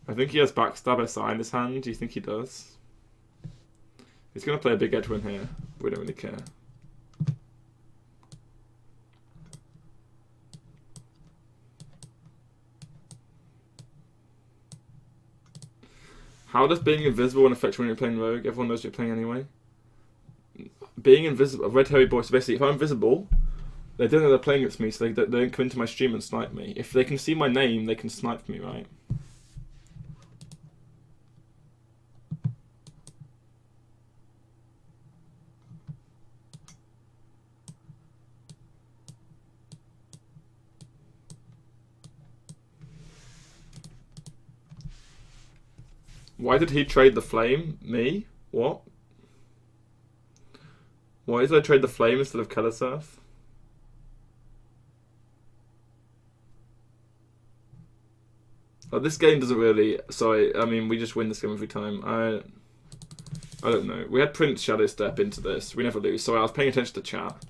I think he has Backstab SI in his hand. Do you think he does? He's going to play a big Edwin here. We don't really care. How does being invisible affect when you're playing Rogue? Everyone knows you're playing anyway. Being invisible, Red Hairy Boy, so basically if I'm invisible, they don't know they're playing against me, so they don't come into my stream and snipe me. If they can see my name, they can snipe me, right? Why did he trade the flame? Me? What? Why did I trade the flame instead of Kelasurf? Oh, this game doesn't really... Sorry, I mean, we just win this game every time. I don't know. We had Prince Shadow Step into this. We never lose. Sorry, I was paying attention to chat.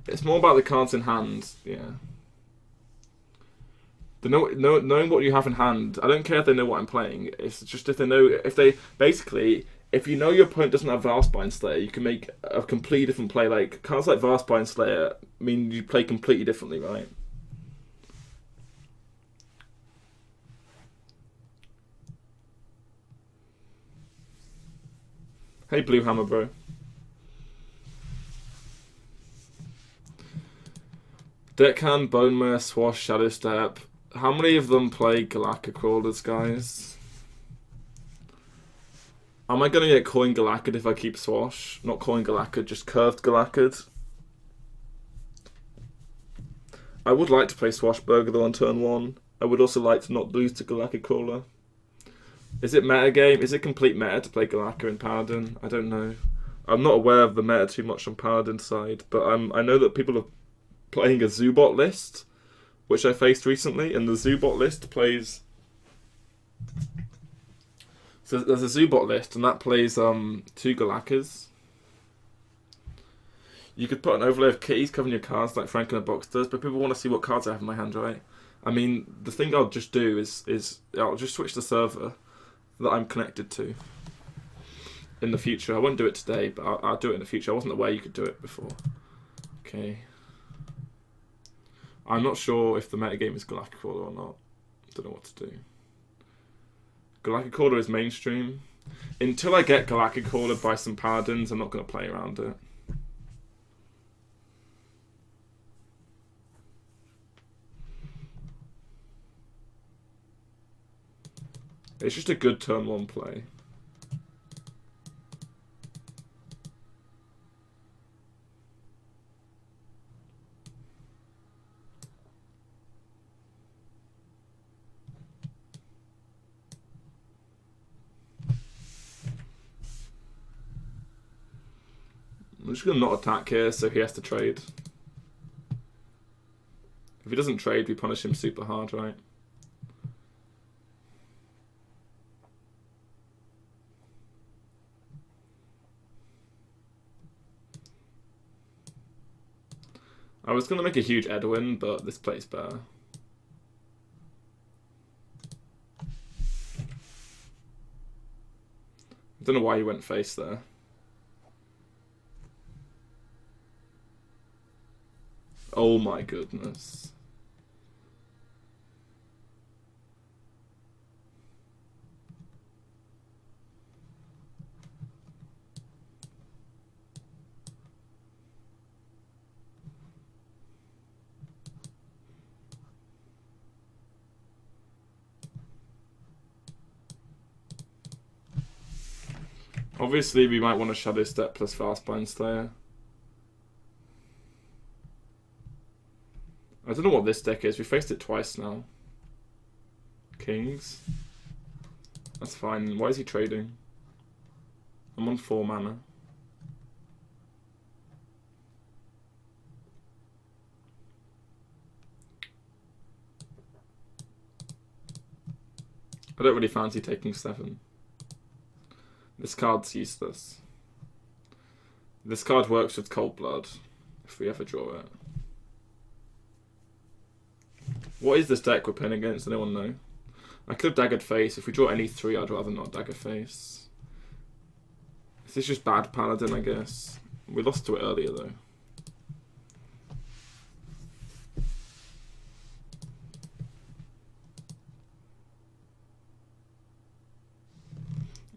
It's more about the cards in hand, yeah. Knowing what you have in hand, I don't care if they know what I'm playing. It's just if they know, if you know your opponent doesn't have Valspine Slayer, you can make a completely different play. Like cards like Valspine Slayer mean you play completely differently, right? Hey, Blue Hammer, bro. Deckhand, Bonemare, Swash, Shadow Step. How many of them play Galactic Crawlers, guys? Am I going to get Coin Galactic if I keep Swash? Not Coin Galactic, just Curved Galactic. I would like to play Swashburger though on turn 1. I would also like to not lose to Galactic Crawler. Is it meta game? Is it complete meta to play Galactic in Paladin? I don't know. I'm not aware of the meta too much on Paladin side, but I know that people are playing a Zubot list which I faced recently, and the Zubot list plays. So there's a Zubot list, and that plays 2 Galakas. You could put an overlay of kitties covering your cards like Frank in a Box does, but people want to see what cards I have in my hand, right? I mean, the thing I'll just do is I'll just switch the server that I'm connected to in the future. I won't do it today, but I'll do it in the future. I wasn't aware you could do it before. Okay. I'm not sure if the metagame is Galactic Caller or not. I don't know what to do. Galactic Caller is mainstream. Until I get Galactic Caller by some Paladins, I'm not going to play around it. It's just a good turn 1 play. I'm just going to not attack here, so he has to trade. If he doesn't trade, we punish him super hard, right? I was going to make a huge Edwin, but this plays better. I don't know why he went face there. Oh my goodness. Obviously, we might want to Shadow Step plus Fastbind Slayer. I don't know what this deck is. We faced it twice now. Kings. That's fine. Why is he trading? I'm on 4 mana. I don't really fancy taking 7. This card's useless. This card works with Cold Blood, if we ever draw it. What is this deck we're playing against? Does anyone know? I could have Daggered Face. If we draw any 3, I'd rather not Dagger Face. This is just bad Paladin, I guess. We lost to it earlier, though.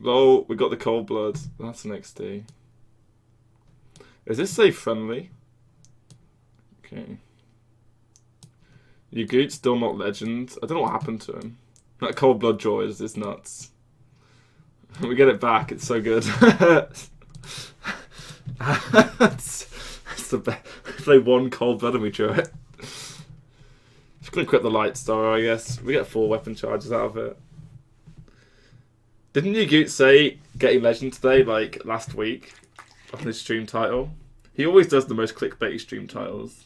Lol, we got the Cold Blood. That's an XD. Is this save friendly? Okay. Yugoot's still not legend. I don't know what happened to him. That Cold Blood draw is nuts. We get it back. It's so good. that's the best. We play 1 Cold Blood and we draw it. Just gonna quit the Light Star, I guess. We get 4 weapon charges out of it. Didn't Yugoot say getting legend today, like last week, on his stream title? He always does the most clickbaity stream titles.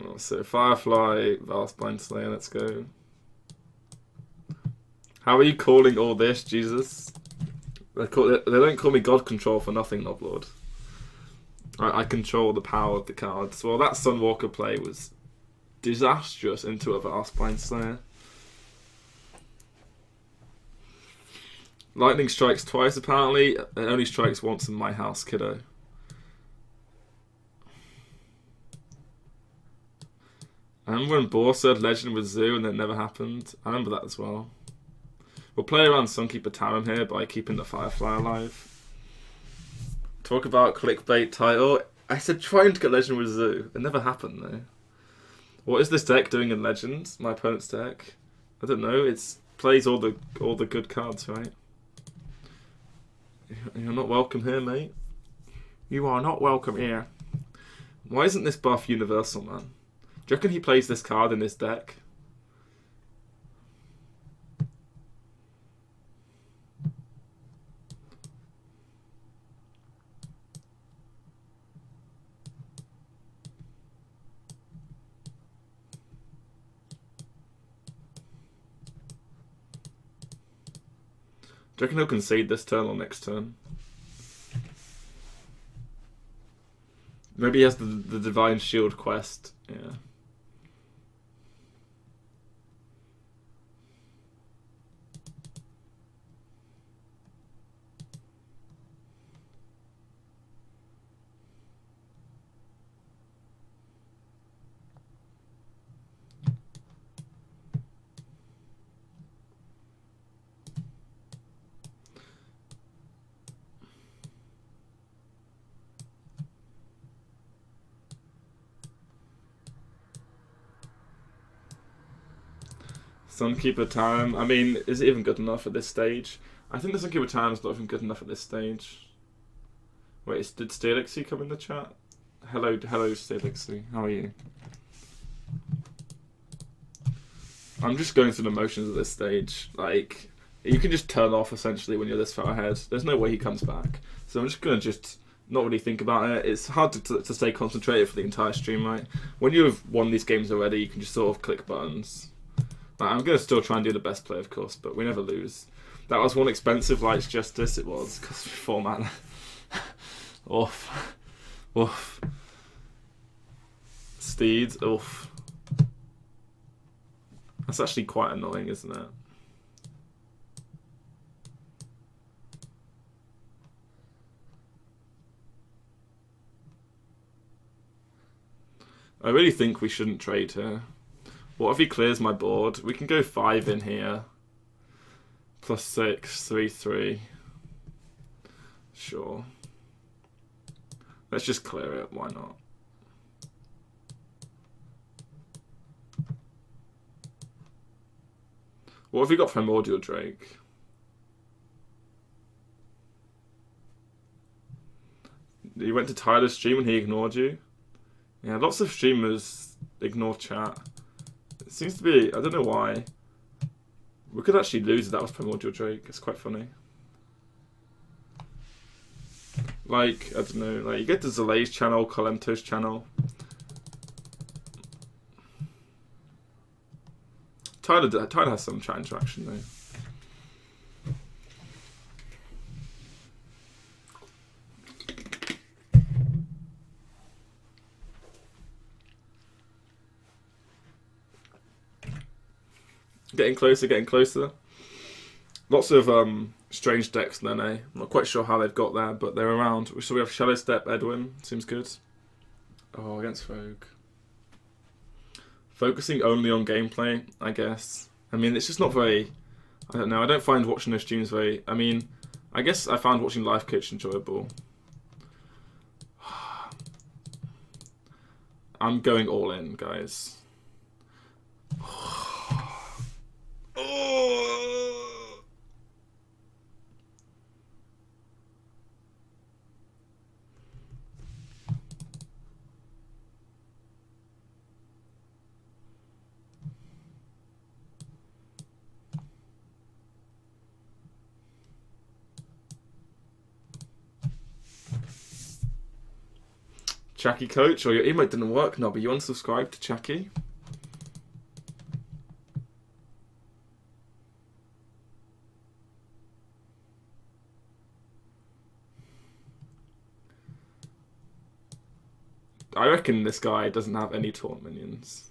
Oh, so Firefly, Valspine Slayer, let's go. How are you calling all this, Jesus? They don't call me God Control for nothing, Noblord. I control the power of the cards. Well, that Sunwalker play was disastrous into a Valspine Slayer. Lightning strikes twice, apparently. It only strikes once in my house, kiddo. I remember when Boar said Legend was Zoo and it never happened. I remember that as well. We'll play around Sunkeeper Tarim here by keeping the Firefly alive. Talk about clickbait title. I said trying to get Legend with Zoo. It never happened though. What is this deck doing in Legends? My opponent's deck? I don't know. It plays all the good cards, right? You're not welcome here, mate. You are not welcome here. Why isn't this buff universal, man? Do you reckon he plays this card in his deck? Do you reckon he'll concede this turn or next turn? Maybe he has the Divine Shield quest. Yeah. Sunkeeper Time. I mean, is it even good enough at this stage? I think the Sunkeeper Time is not even good enough at this stage. Wait, did Steelixy come in the chat? Hello, Steelixy. How are you? I'm just going through the motions at this stage. Like, you can just turn off essentially when you're this far ahead. There's no way he comes back. So I'm just gonna not really think about it. It's hard to stay concentrated for the entire stream, right? When you've won these games already, you can just sort of click buttons. I'm going to still try and do the best play, of course, but we never lose. That was one expensive Light's Justice, it was. Cost me 4 mana. Oof. Oof. Steed, oof. That's actually quite annoying, isn't it? I really think we shouldn't trade here. What if he clears my board? We can go 5 in here. +6, 3/3. Sure. Let's just clear it, why not? What have you got Primordial Drake? You went to Tyler's stream and he ignored you? Yeah, lots of streamers ignore chat. It seems to be, I don't know why. We could actually lose if that was Primordial Drake. It's quite funny. Like, I don't know, like you get to Zalay's channel, Colento's channel. Tyler has some chat interaction though. Getting closer, getting closer. Lots of strange decks then, eh? I'm not quite sure how they've got there, but they're around. So we have Shadow Step, Edwin. Seems good. Oh, against Rogue. Focusing only on gameplay, I guess. I mean, it's just not very... I don't know. I don't find watching those streams very... I mean, I guess I found watching Life Coach enjoyable. I'm going all in, guys. Chucky Coach, or your emote didn't work, Nobby. You unsubscribed to Chucky? I reckon this guy doesn't have any taunt minions.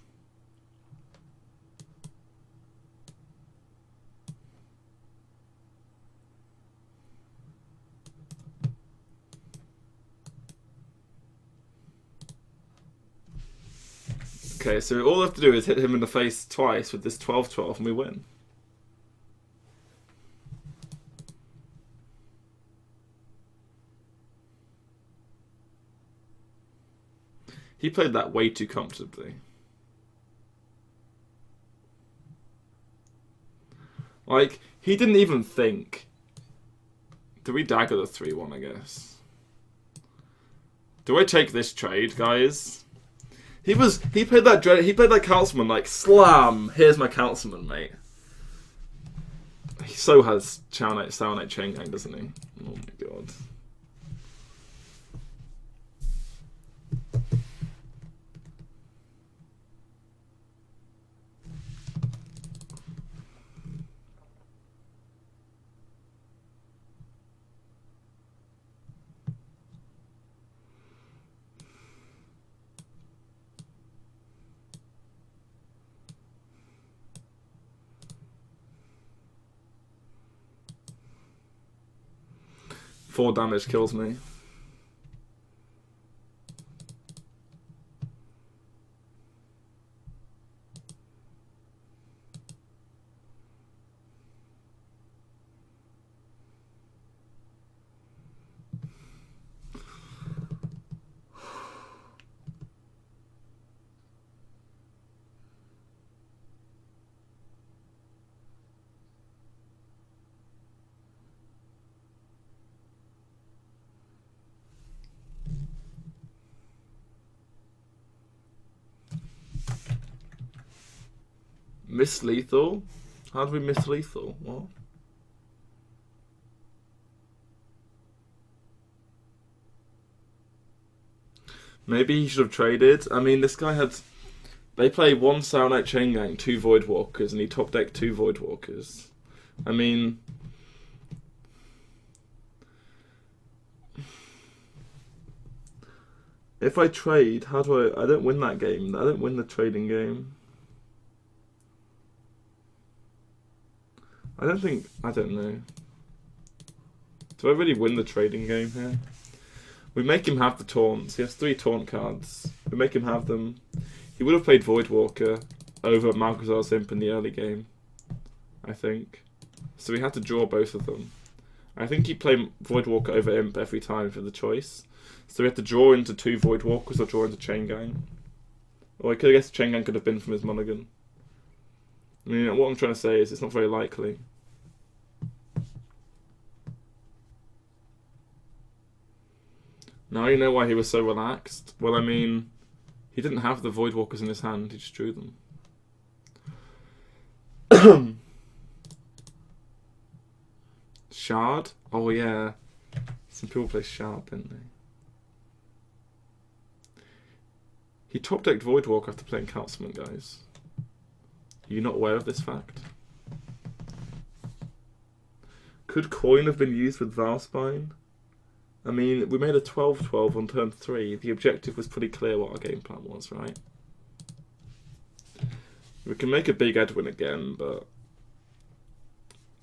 Okay, so all I have to do is hit him in the face twice with this 12/12 and we win. He played that way too comfortably. Like, he didn't even think. Do we dagger the 3/1, I guess? Do I take this trade, guys? He played that Councilman like slam. Here's my Councilman, mate. He so has Sour Knight Chain Gang, doesn't he? Oh my god. 4 damage kills me. Miss lethal? How do we miss lethal? What? Maybe he should have traded. I mean, this guy had... They play 1 Saronite Chain Gang, 2 Voidwalkers, and he top decked 2 Voidwalkers. I mean... If I trade, how do I don't win that game. I don't win the trading game. I don't know. Do I really win the trading game here? We make him have the taunts. He has 3 taunt cards. We make him have them. He would have played Voidwalker over Malcazar's Imp in the early game, I think. So we had to draw both of them. I think he played Voidwalker over Imp every time for the choice. So we had to draw into 2 Voidwalkers or draw into Chain Gang. Or I guess Chain Gang could have been from his Mulligan. I mean, what I'm trying to say is it's not very likely. Now you know why he was so relaxed. Well, I mean, he didn't have the Voidwalkers in his hand, he just drew them. Shard? Oh yeah. Some people play Shard, didn't they? He top-decked Voidwalker after playing Councilman, guys. Are you not aware of this fact? Could coin have been used with Valspine? I mean, we made a 12-12 on turn 3. The objective was pretty clear what our game plan was, right? We can make a big Edwin again, but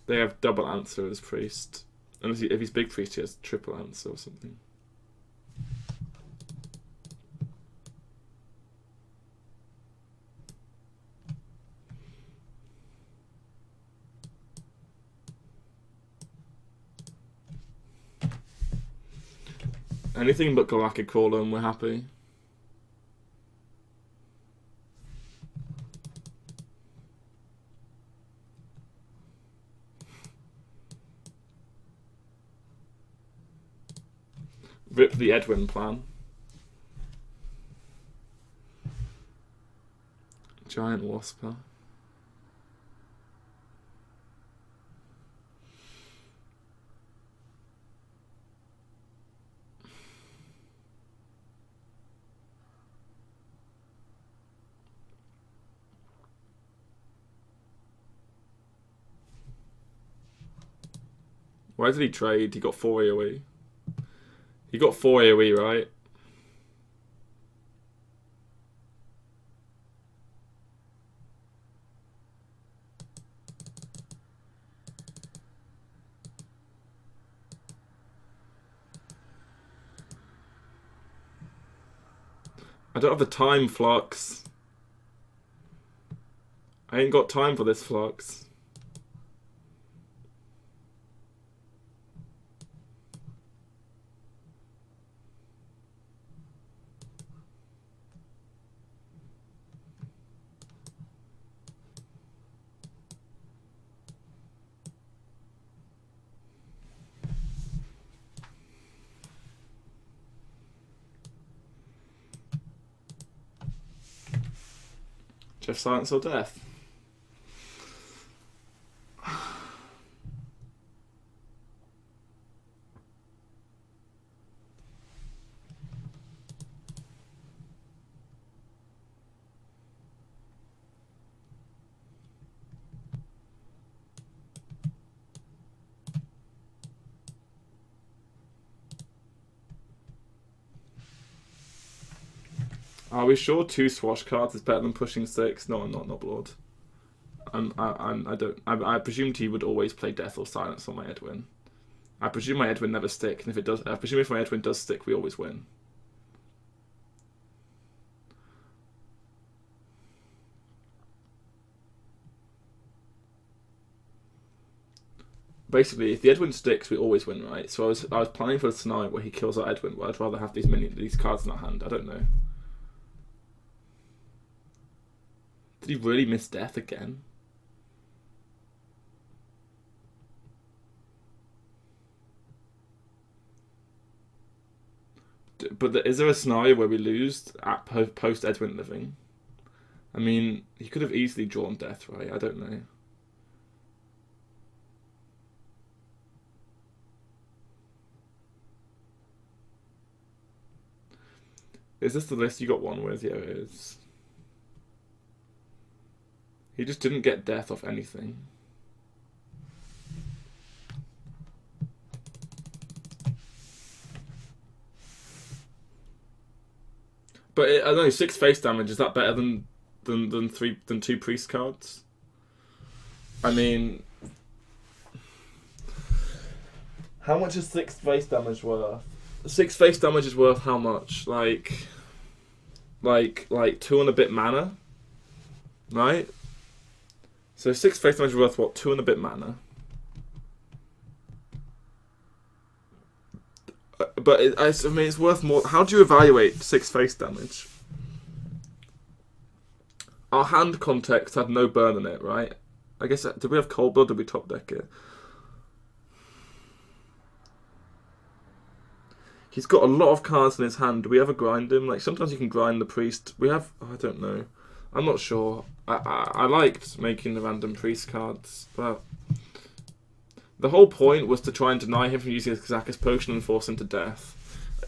they have double answer as priest. And if he's big priest, he has triple answer or something. Anything but Galactic Crawler and we're happy. Rip the Edwin plan. Giant Wasper. Why did he trade? He got 4 AoE. He got 4 AoE, right? I don't have the time, Flux. I ain't got time for this, Flux. Just silence or death. Are we sure 2 swash cards is better than pushing 6? No, I'm not, Noblord. I presumed he would always play Death or Silence on my Edwin. I presume my Edwin never stick, and if it does, I presume if my Edwin does stick, we always win. Basically, if the Edwin sticks, we always win, right? So I was planning for a scenario where he kills our Edwin, but I'd rather have these cards in our hand. I don't know. Did he really miss death again? But is there a scenario where we lose at post Edwin living? I mean, he could have easily drawn death, right? I don't know. Is this the list you got one with? Yeah, it is. He just didn't get death off anything. But I don't know, 6 face damage, is that better than 2 priest cards? I mean, how much is 6 face damage worth? 6 face damage is worth how much? Like 2 and a bit mana, right? So 6 face damage is worth what? 2 and a bit mana. But I mean, it's worth more. How do you evaluate 6 face damage? Our hand context had no burn in it, right? I guess, did we have Cold Blood or did we top deck it? He's got a lot of cards in his hand. Do we ever grind him? Like, sometimes you can grind the priest. We have... Oh, I don't know. I'm not sure. I liked making the random priest cards, but... The whole point was to try and deny him from using his Kazakus potion and force him to death.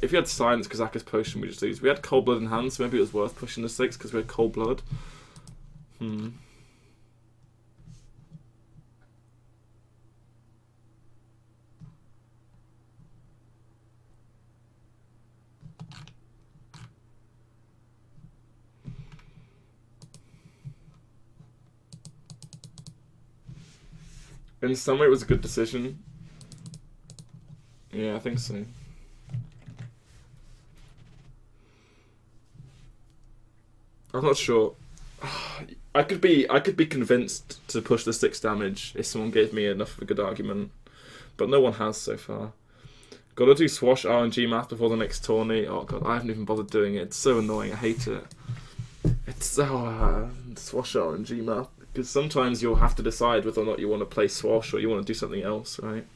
If he had silence Kazakus potion, we just lose. We had Cold Blood in hand, so maybe it was worth pushing the 6 because we had Cold Blood. In some way, it was a good decision. Yeah, I think so. I'm not sure. I could be convinced to push the 6 damage if someone gave me enough of a good argument, but no one has so far. Gotta do Swash RNG math before the next tourney. Oh god, I haven't even bothered doing it. It's so annoying. I hate it. It's so Swash RNG math. Because sometimes you'll have to decide whether or not you want to play Swash or you want to do something else, right?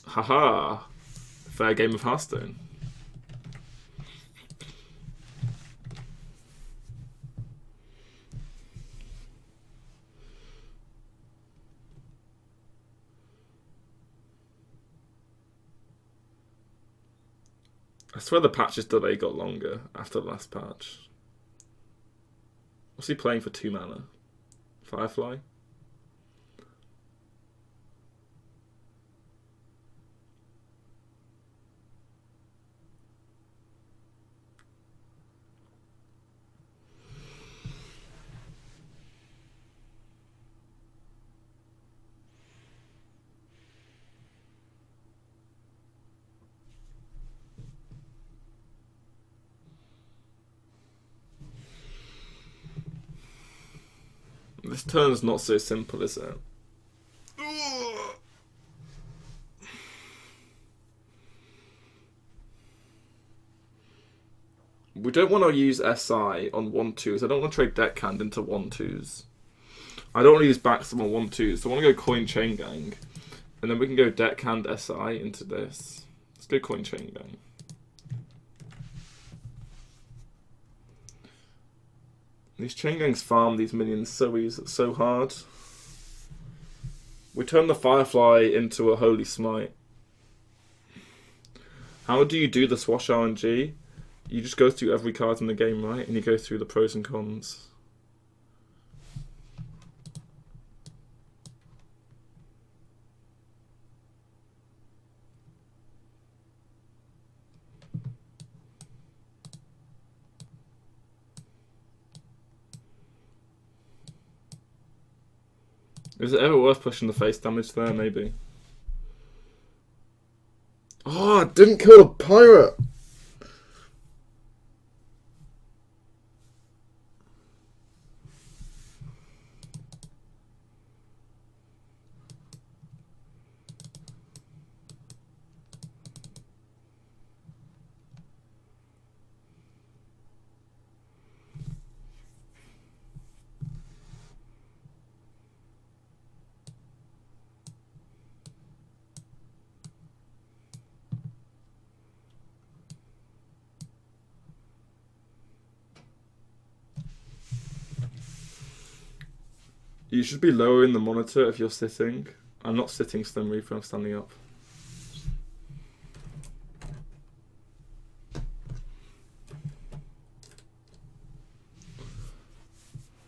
Haha! Fair game of Hearthstone. I swear the patch's delay got longer after the last patch. What's he playing for 2 mana? Firefly? This turn's not so simple, is it? We don't want to use SI on 1-2s. I don't want to trade Deckhand into 1-2s. I don't want to use Baxter on 1-2s. So I want to go Coin Chain Gang. And then we can go Deckhand SI into this. Let's go Coin Chain Gang. These chain gangs farm these minions so easy, so hard. We turn the Firefly into a Holy Smite. How do you do the Swash RNG? You just go through every card in the game, right? And you go through the pros and cons. Is it ever worth pushing the face damage there? Maybe. Oh, I didn't kill a pirate! You should be lowering the monitor if you're sitting. I'm not sitting, Stone Reaper, I'm standing up.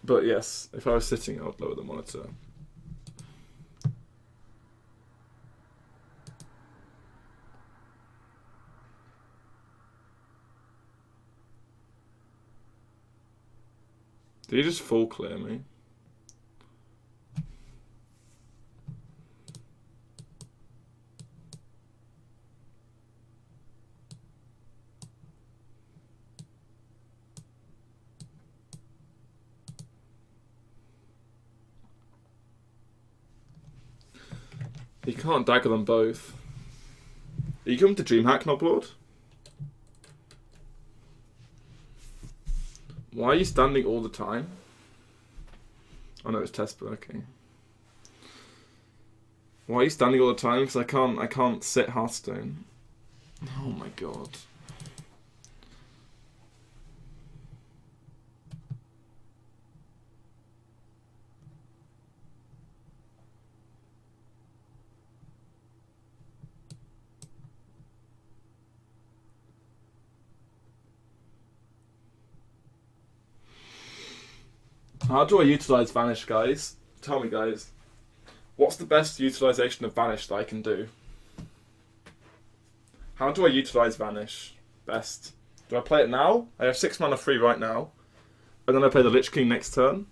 But yes, if I was sitting, I would lower the monitor. Did you just full clear me? You can't dagger them both. Are you coming to DreamHack, Noblord? Why are you standing all the time? Oh no, it's Tesper, okay. Why are you standing all the time? Because I can't sit Hearthstone. Oh my god. How do I utilize Vanish, guys? Tell me, guys. What's the best utilization of Vanish that I can do? How do I utilize Vanish best? Do I play it now? I have 6 mana free right now. And then I play the Lich King next turn.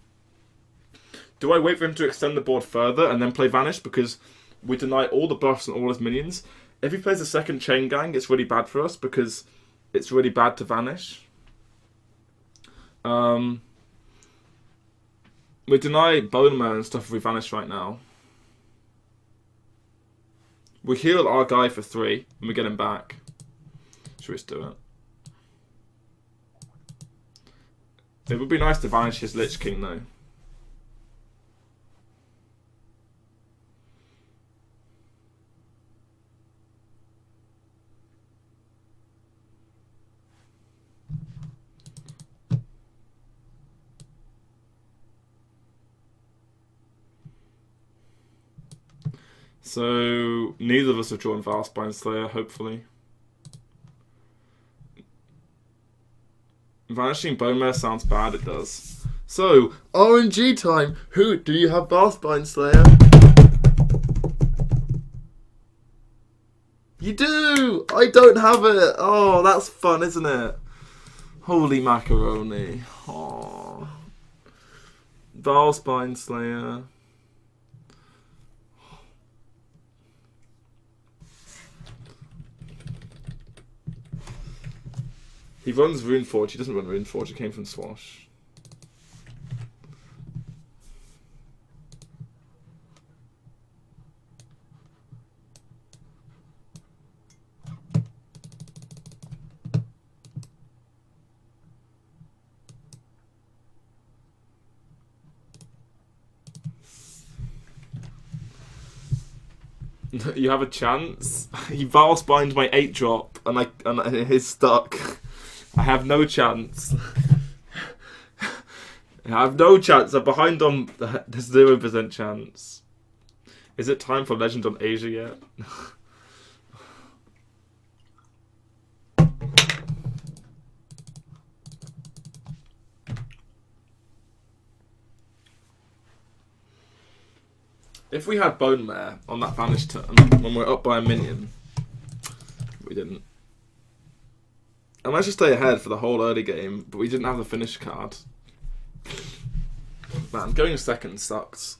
Do I wait for him to extend the board further and then play Vanish? Because we deny all the buffs and all his minions. If he plays a second Chain Gang, it's really bad for us because it's really bad to Vanish. We deny Bone Man and stuff if we Vanish right now. We heal our guy for 3 and we get him back. Should we just do it? It would be nice to Vanish his Lich King though. So, neither of us have drawn Valspine Slayer, hopefully. Vanishing Bone Mare sounds bad, it does. So, RNG time! Who do you have Valspine Slayer? You do! I don't have it! Oh, that's fun, isn't it? Holy macaroni. Oh. Valspine Slayer. He runs Runeforge, he doesn't run Runeforge, he came from Swash. You have a chance? He Valspined my 8-drop and he's stuck. I have no chance. I have no chance. I'm behind on the 0% chance. Is it time for Legend on Asia yet? If we had Bone Mare on that Vanish turn, when we're up by a minion, we didn't. I managed to stay ahead for the whole early game, but we didn't have the finish card. Man, going second sucks.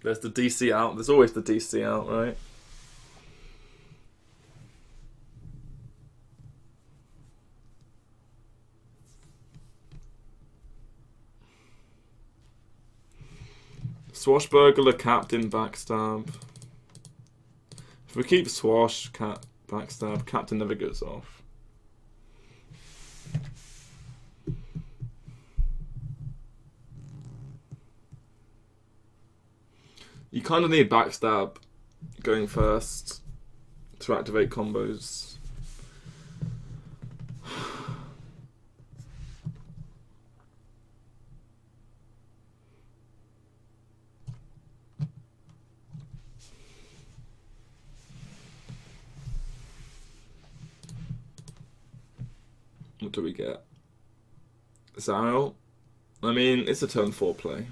There's the DC out. There's always the DC out, right? Swashbuckler, Captain, Backstab. If we keep Swash, Backstab, Captain never goes off. You kind of need Backstab going first to activate combos. What do we get? Zaro? I mean, it's a turn 4 play.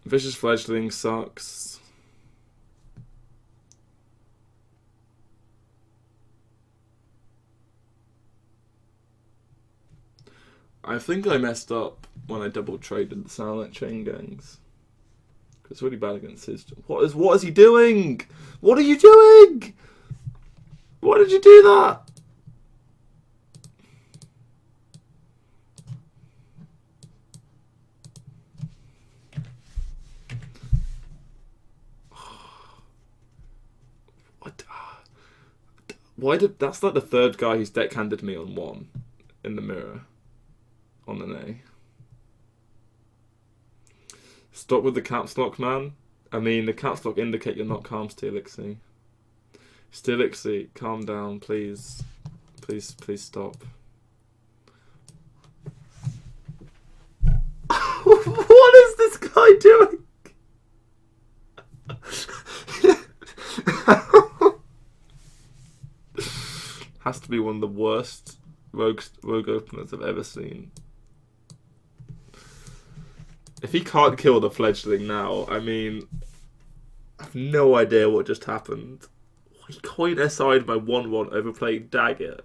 Vicious Fledgling sucks. I think I messed up when I double traded the Silent Chain Gangs. It's really bad against his... What is he doing? What are you doing? Why did you do that? What? Why did... That's like the third guy who's deckhanded me on 1 in the mirror. On an A. Stop with the caps lock, man. I mean, the caps lock indicate you're not calm, Steelixy. Steelixy, calm down, please. Please stop. What is this guy doing? Has to be one of the worst rogue openers I've ever seen. If he can't kill the fledgling now, I mean, I have no idea what just happened. He coin SI'd my 1-1 overplaying Dagger.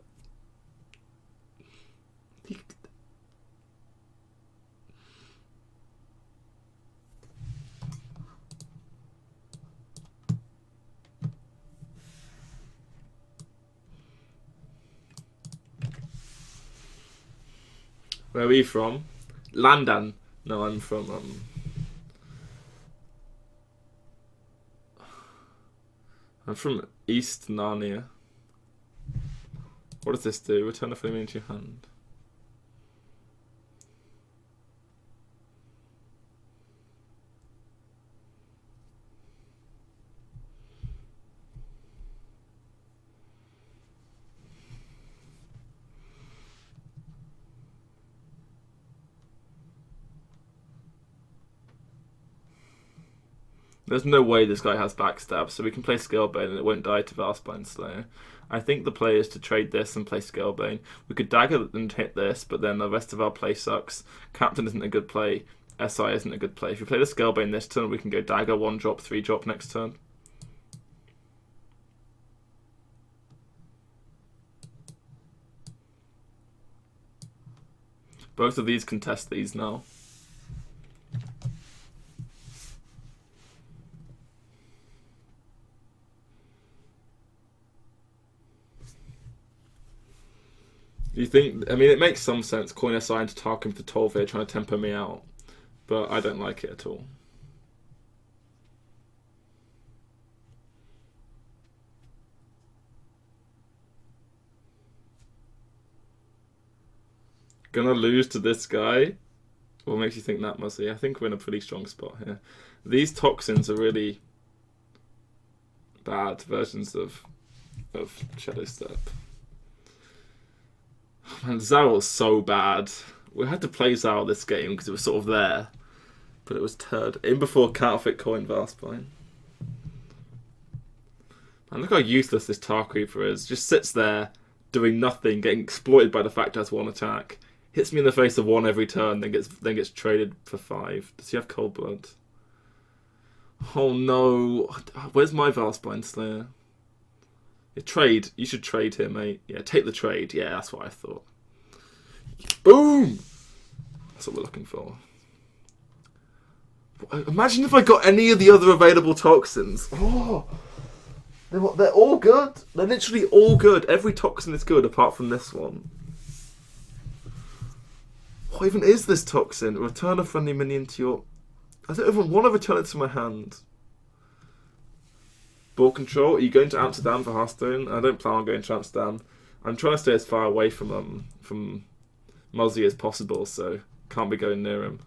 Where are we from? Landan. No, I'm from I'm from East Narnia. What does this do? Return a flame into your hand. There's no way this guy has backstab, so we can play Scalebane and it won't die to Vastbind Slayer. I think the play is to trade this and play Scalebane. We could dagger and hit this, but then the rest of our play sucks. Captain isn't a good play. SI isn't a good play. If we play the Scalebane this turn, we can go dagger, 1-drop, 3-drop next turn. Both of these contest these now. Do you think... I mean, it makes some sense. Coin SI into Tarkin for 12 here, trying to temper me out. But I don't like it at all. Gonna lose to this guy? What makes you think that, Muzzy? I think we're in a pretty strong spot here. These toxins are really bad versions of Shadow Step. Man, Zarel's so bad. We had to play Zarel this game because it was sort of there. But it was turd. In before Counterfeit Coin Vastbind. Man, look how useless this Tar Creeper is. Just sits there, doing nothing, getting exploited by the fact it has 1 attack. Hits me in the face of 1 every turn, then gets traded for 5. Does he have Cold Blood? Oh no. Where's my Vastbind Slayer? Trade. You should trade here, mate. Yeah, take the trade. Yeah, that's what I thought. Boom! That's what we're looking for. Imagine if I got any of the other available toxins. Oh, they're all good. They're literally all good. Every toxin is good apart from this one. What even is this toxin? Return a friendly minion to your... I don't even want to return it to my hand. BoarControl, are you going to Amsterdam for Hearthstone? I don't plan on going to Amsterdam. I'm trying to stay as far away from Muzzy as possible, so can't be going near him.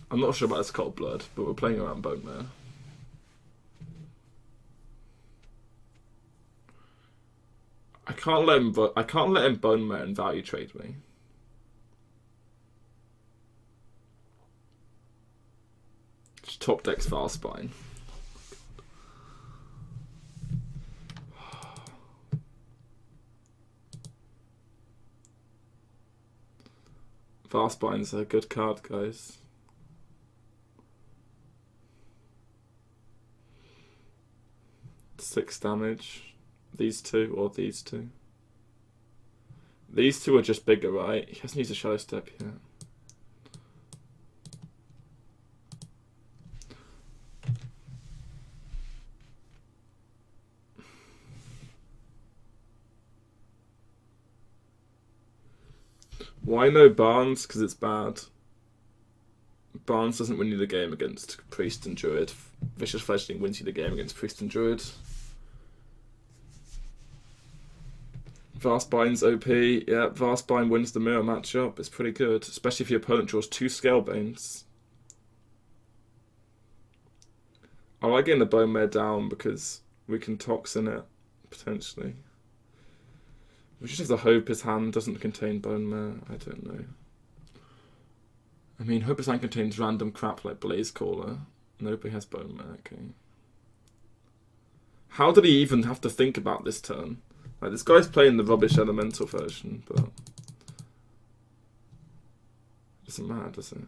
I'm not sure about this Cold Blood, but we're playing around Bone Mare. I can't let him Bone Mare and value trade me. Just top decks Valspine. Valspine's a good card, guys. Six damage. These two or these two. These two are just bigger, right? He hasn't used a Shadow Step yet. Why no Barnes? Because it's bad. Barnes doesn't win you the game against Priest and Druid. Vicious Fledgling wins you the game against Priest and Druid. Valspine's OP. Yeah, Valspine wins the mirror matchup. It's pretty good, especially if your opponent draws 2 Scalebanes. I like getting the Bone Mare down because we can toxin it, potentially. We just have to hope his hand doesn't contain Bone Mare. I don't know. I mean, hope his hand contains random crap like Blaze Caller. Nope, he has Bone Mare, okay. How did he even have to think about this turn? Like, this guy's playing the rubbish elemental version, but... it doesn't matter, does it?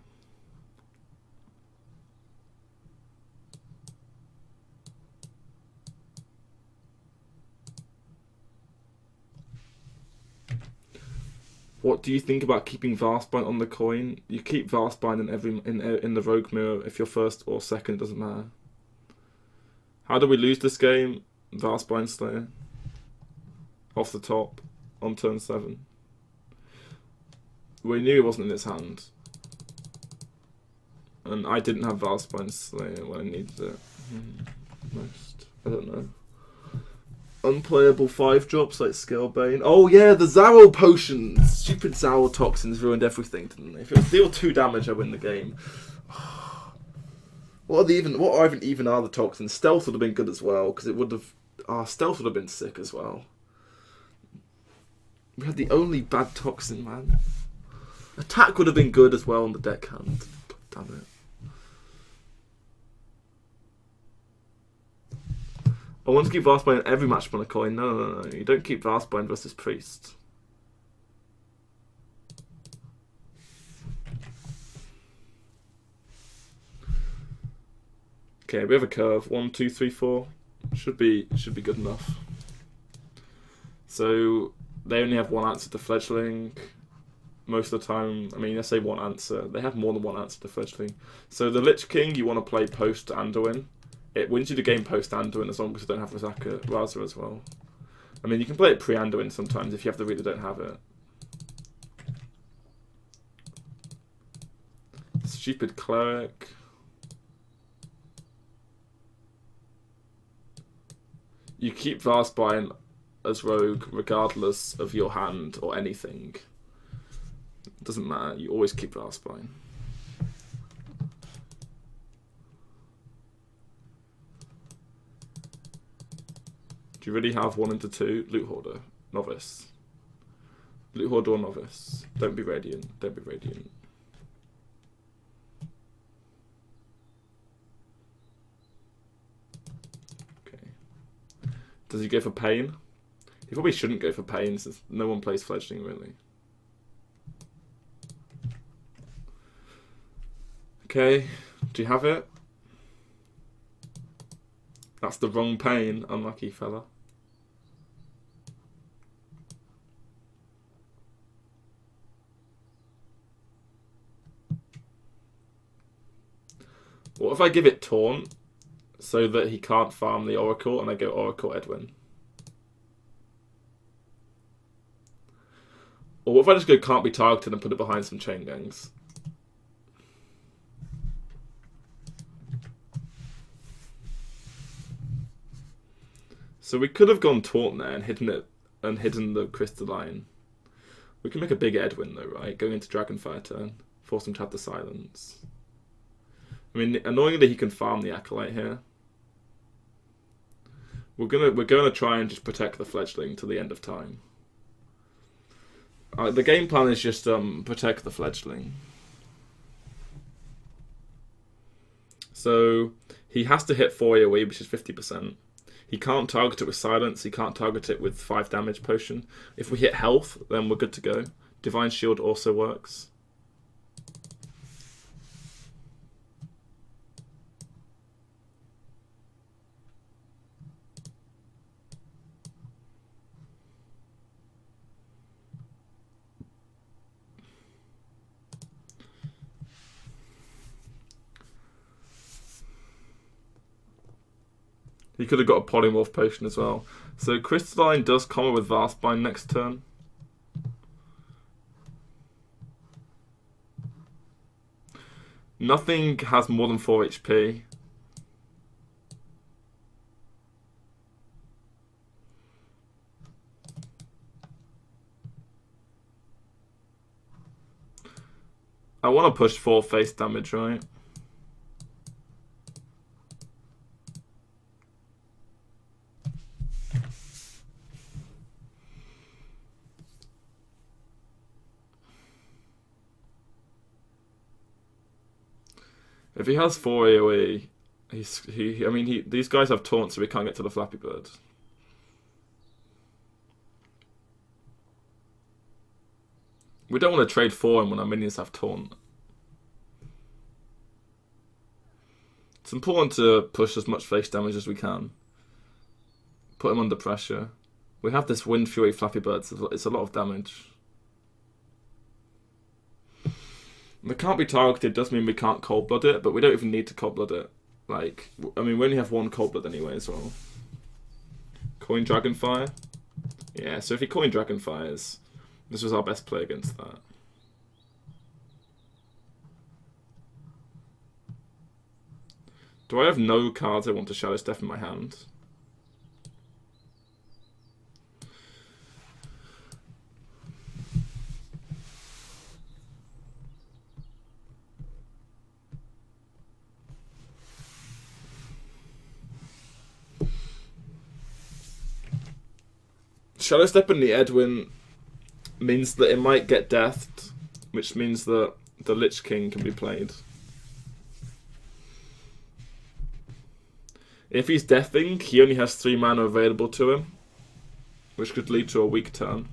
What do you think about keeping Valspine on the coin? You keep Valspine in the Rogue Mirror if you're first or second, it doesn't matter. How do we lose this game? Valspine Slayer. Off the top on turn 7. We knew it wasn't in his hand. And I didn't have Valspine Slayer when I needed it. Most. I don't know. Unplayable 5-drops like Scalebane. Oh yeah, the Zarrow potions! Stupid Zarrow toxins ruined everything, didn't they? If it was deal 2 damage, I win the game. What even are the toxins? Stealth would have been good as well, because it would have... Stealth would have been sick as well. We had the only bad toxin, man. Attack would have been good as well on the deckhand. God damn it. I want to keep Valspine every matchup on a coin. No. You don't keep Valspine versus Priest. Okay, we have a curve. 1, 2, 3, 4. Should be good enough. So they only have one answer to Fledgling. Most of the time, I mean, I say one answer. They have more than one answer to Fledgling. So the Lich King, you want to play post Anduin. It wins you the game post Anduin as long as you don't have Raza as well. I mean, you can play it pre Anduin sometimes if you have the read that don't have it. Stupid Cleric. You keep Vastbind as rogue regardless of your hand or anything. It doesn't matter, you always keep Vastbind. Do you really have 1 into 2? Loot Hoarder, Novice. Loot Hoarder or Novice. Don't be Radiant, don't be Radiant. Okay. Does he go for Pain? He probably shouldn't go for Pain since no one plays Fledgling really. Okay, do you have it? That's the wrong Pain, unlucky fella. What if I give it Taunt so that he can't farm the Oracle and I go Oracle Edwin? Or what if I just go Can't Be Targeted and put it behind some Chain Gangs? So we could have gone Taunt there and hidden it and hidden the Crystalline. We can make a big Edwin though, right? Going into Dragonfire turn, force him to have the silence. I mean, annoyingly he can farm the Acolyte here. We're gonna try and just protect the Fledgling to the end of time. The game plan is just protect the Fledgling. So he has to hit 4 AoE, which is 50%. He can't target it with Silence, he can't target it with 5 damage potion. If we hit health, then we're good to go. Divine Shield also works. He could have got a Polymorph potion as well. So Crystalline does combo with Vastbind next turn. Nothing has more than 4 HP. I want to push 4 face damage, right? If he has 4 AoE, these guys have taunt, so we can't get to the Flappy Bird. We don't want to trade for him when our minions have taunt. It's important to push as much face damage as we can. Put him under pressure. We have this Wind Fury Flappy Bird, so it's a lot of damage. They can't be targeted does mean we can't cold blood it, but we don't even need to cold blood it. Like, I mean, we only have 1 cold blood anyway as well. Coin Dragonfire? Yeah, so if he coin Dragonfires, this was our best play against that. Do I have no cards I want to Shadow Step in my hand? Shadow Step in the Edwin means that it might get deathed, which means that the Lich King can be played. If he's deathing, he only has 3 mana available to him, which could lead to a weak turn.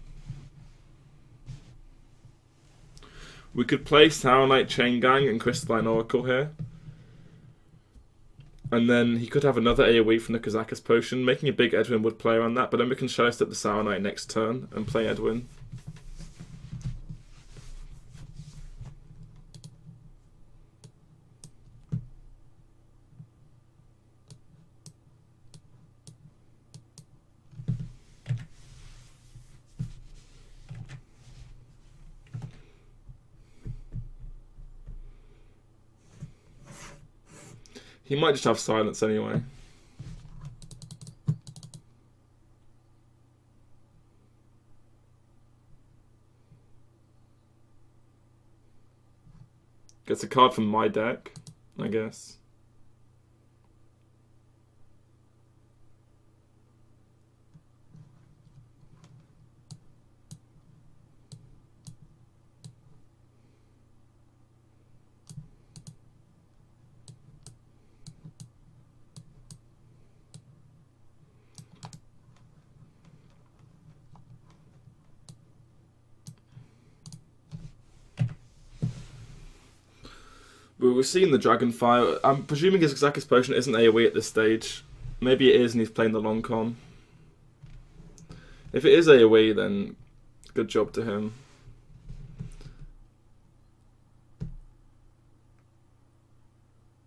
We could play Sour Knight Chain Gang and Crystalline Oracle here. And then he could have another AoE from the Kazakus Potion. Making a big Edwin would play around that, but then we can Shadow Step the Sour Knight next turn and play Edwin. He might just have silence anyway. Gets a card from my deck, I guess. But we're seeing the Dragonfire. I'm presuming his Kazakus Potion isn't AoE at this stage. Maybe it is and he's playing the long con. If it is AoE, then good job to him.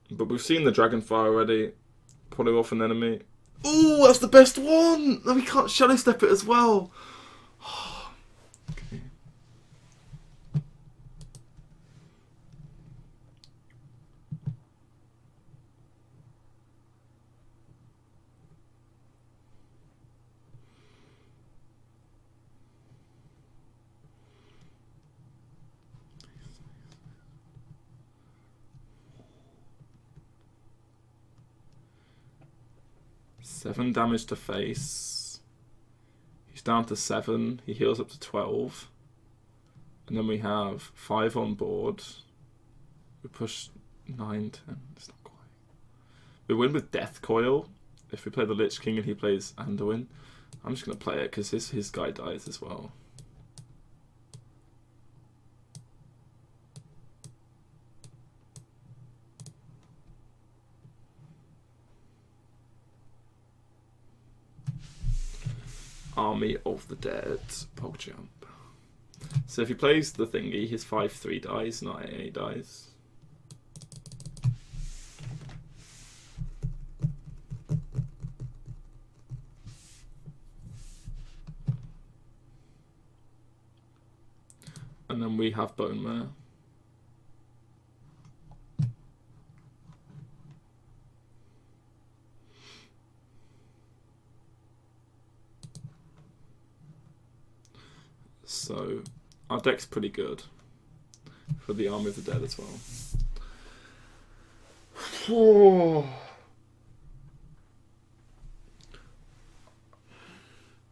But we've seen the Dragonfire already. Pulling off an enemy. Ooh, that's the best one! We can't Shadow Step it as well. Okay. Seven damage to face. He's down to 7. He heals up to 12. And then we have 5 on board. We push 9, 10. It's not quite. We win with Death Coil. If we play the Lich King and he plays Anduin. I'm just going to play it because his guy dies as well. Army of the Dead, PogChamp. So if he plays the thingy, his 5/3 dies, not AA dies. And then we have Bone Mare. So our deck's pretty good for the Army of the Dead as well.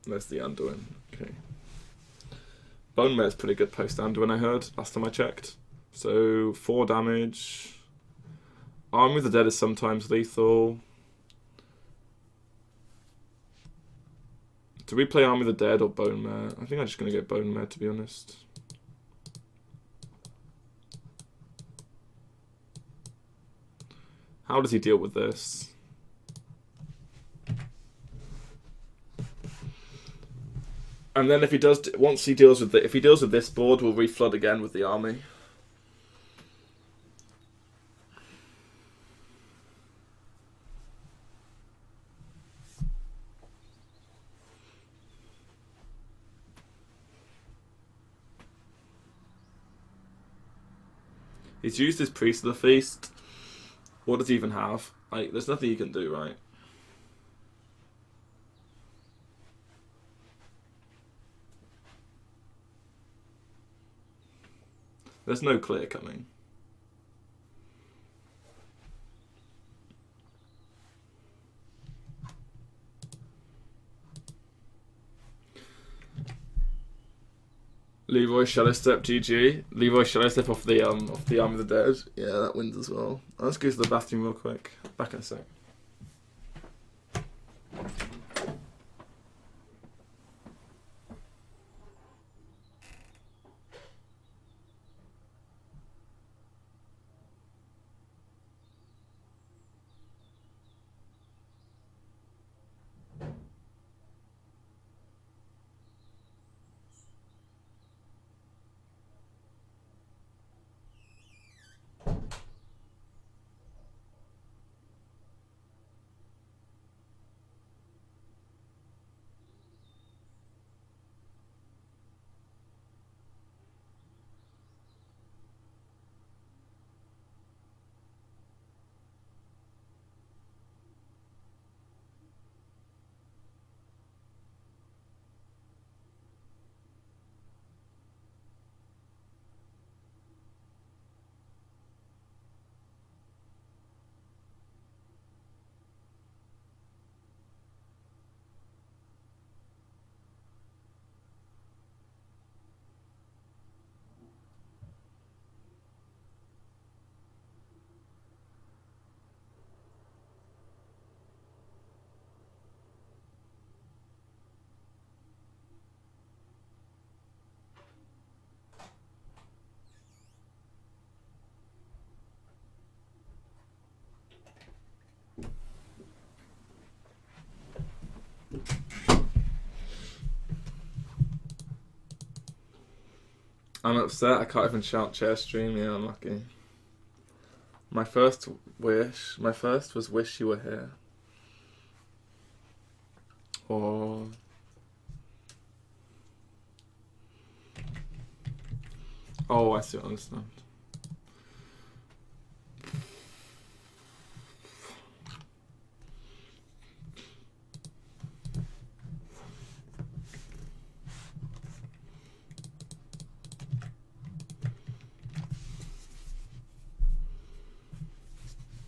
There's the Anduin. Okay. Bone Mare's pretty good post Anduin, I heard last time I checked. So 4 damage. Army of the Dead is sometimes lethal. Do we play Army of the Dead or Bone Mare? I think I'm just going to go Bone Mare, to be honest. How does he deal with this? And then if he does, once he deals with if he deals with this board, we'll reflood again with the army. He's used his Priest of the Feast. What does he even have? Like, there's nothing he can do, right? There's no clear coming. Leroy Shadowstep GG. Leroy Shadowstep off the Arm of the Dead. Yeah, that wins as well. Let's go to the bathroom real quick. Back in a sec. I'm upset. I can't even shout chair stream. Yeah, unlucky. My first was wish you were here. Or oh, I see. I understand.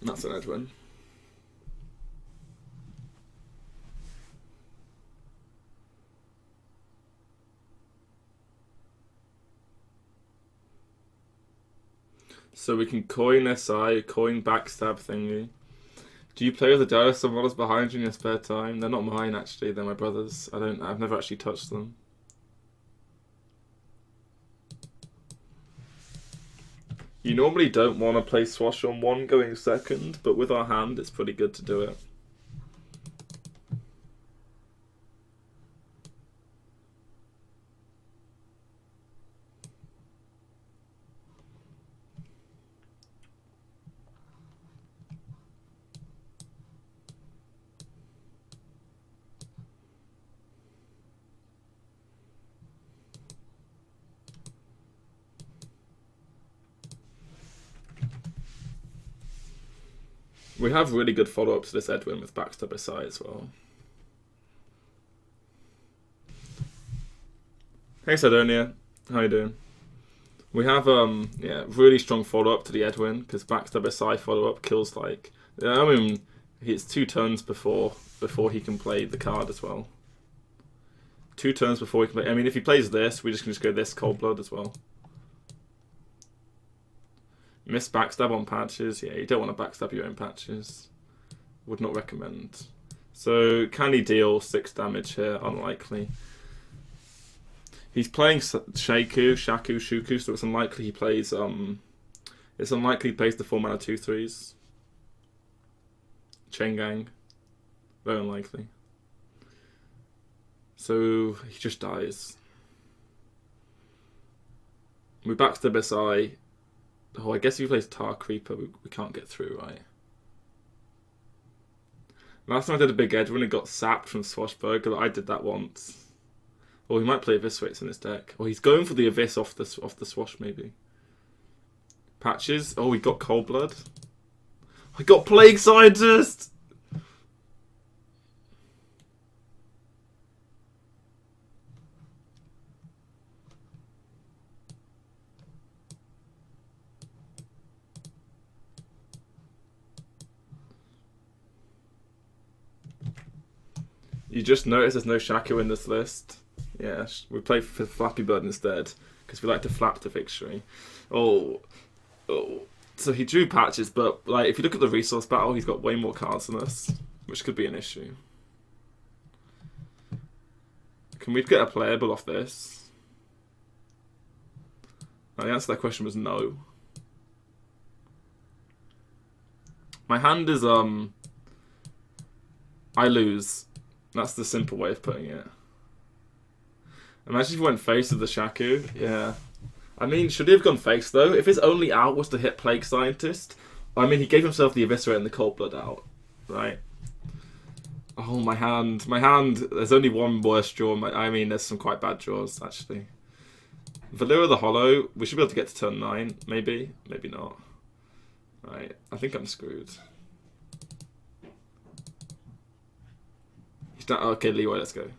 That's an Edwin. So we can coin SI, coin backstab thingy. Do you play with the dinosaur models behind you in your spare time? They're not mine actually, they're my brother's. I've never actually touched them. You normally don't want to play Swash on one going second, but with our hand it's pretty good to do it. We have really good follow-up to this Edwin with backstab SI as well. Hey Sidonia, how you doing? We have really strong follow-up to the Edwin, because backstab SI follow-up kills like... I mean, it's 2 turns before he can play the card as well. 2 turns before he can play... I mean, if he plays this, we just go this Cold Blood as well. Miss backstab on patches. Yeah, you don't want to backstab your own patches. Would not recommend. So, can he deal 6 damage here? Unlikely. He's playing Shaku, Shuku, so it's unlikely he plays the 4 mana 2/3s. Chain Gang. Very unlikely. So he just dies. We backstab SI. Oh, I guess if he plays Tar Creeper, we can't get through, right? Last time I did a big Edwin, it got sapped from Swashbuckler. I did that once. Or he might play Eviscerates in his deck. Or he's going for the Abyss off the Swash, maybe. Patches. Oh, he got Cold Blood. I got Plague Scientist! You just notice there's no Shaku in this list. Yeah, we play for Flappy Bird instead, because we like to flap to victory. Oh. So he drew patches, but like if you look at the resource battle, he's got way more cards than us, which could be an issue. Can we get a playable off this? The answer to that question was no. My hand is I lose. That's the simple way of putting it. Imagine if he went face with the Shaku. Yeah. I mean, should he have gone face, though? If his only out was to hit Plague Scientist, I mean, he gave himself the Eviscerate and the Cold Blood out, right? Oh, my hand. My hand, there's only one worse draw. I mean, there's some quite bad draws, actually. Valera the Hollow, we should be able to get to turn 9, maybe. Maybe not. Right, I think I'm screwed. He's down. Okay, Leroy, let's go.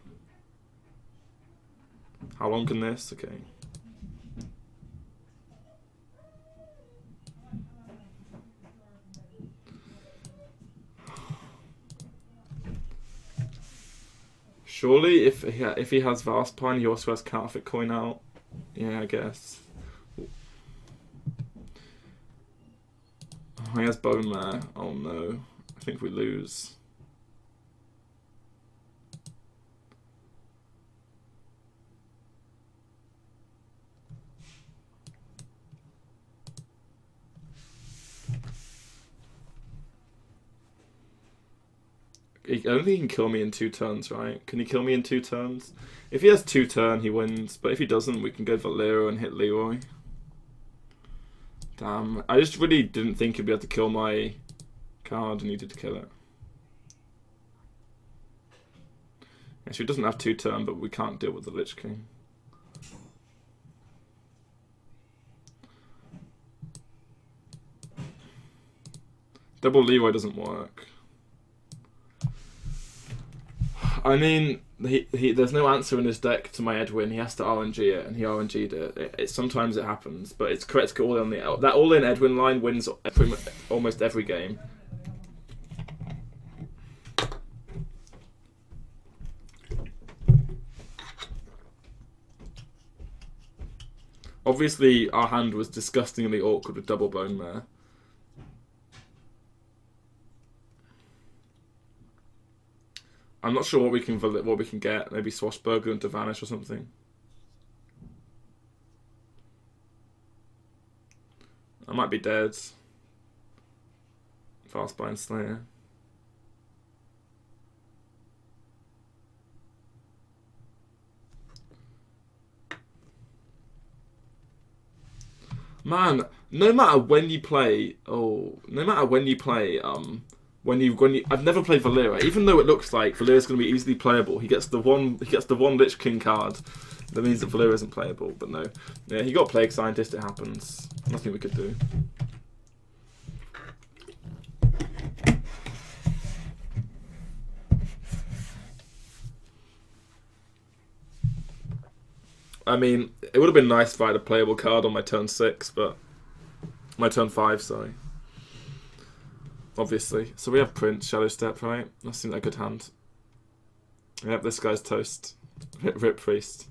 How long can this? Okay. Surely, if he has Vast Pine, he also has Counterfeit Coin out. Yeah, I guess. Oh, he has Bone Mare. Oh no. I think we lose. I don't think he can kill me in 2 turns, right? Can he kill me in 2 turns? If he has 2 turn, he wins. But if he doesn't, we can go Valero and hit Leroy. Damn. I just really didn't think he'd be able to kill my card, and he did kill it. Yeah, so he doesn't have 2 turn, but we can't deal with the Lich King. Double Leroy doesn't work. I mean, there's no answer in his deck to my Edwin. He has to RNG it, and he RNG'd it. Sometimes it happens, but it's correct to go all in that all-in Edwin line wins almost every game. Obviously, our hand was disgustingly awkward with double Bone Mare. I'm not sure what we can get. Maybe Swashbuckler into Vanish or something. I might be dead. Fastbind Slayer. Man, no matter when you play, I've never played Valera, even though it looks like Valera's going to be easily playable. He gets the one Lich King card. That means that Valera isn't playable, but no. Yeah, he got Plague Scientist, it happens. Nothing we could do. I mean, it would have been nice if I had a playable card on my turn 6, but... My turn 5, sorry. Obviously. So we have Prince, Shadow Step, right? That seems like a good hand. Yep, this guy's toast. Rip Priest.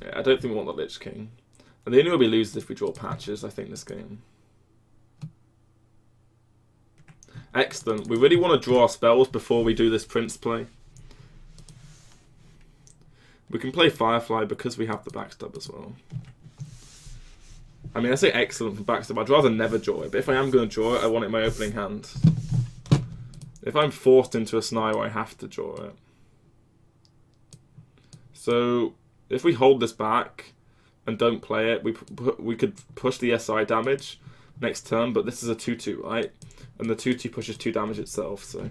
Yeah, I don't think we want the Lich King. And the only way we lose is if we draw patches, I think, this game. Excellent. We really want to draw our spells before we do this Prince play. We can play Firefly because we have the backstab as well. I mean, I say excellent for backstab. I'd rather never draw it, but if I am going to draw it, I want it in my opening hand. If I'm forced into a scenario, I have to draw it. So, if we hold this back and don't play it, we could push the SI damage next turn, but this is a 2-2, right? And the 2-2 pushes 2 damage itself, so...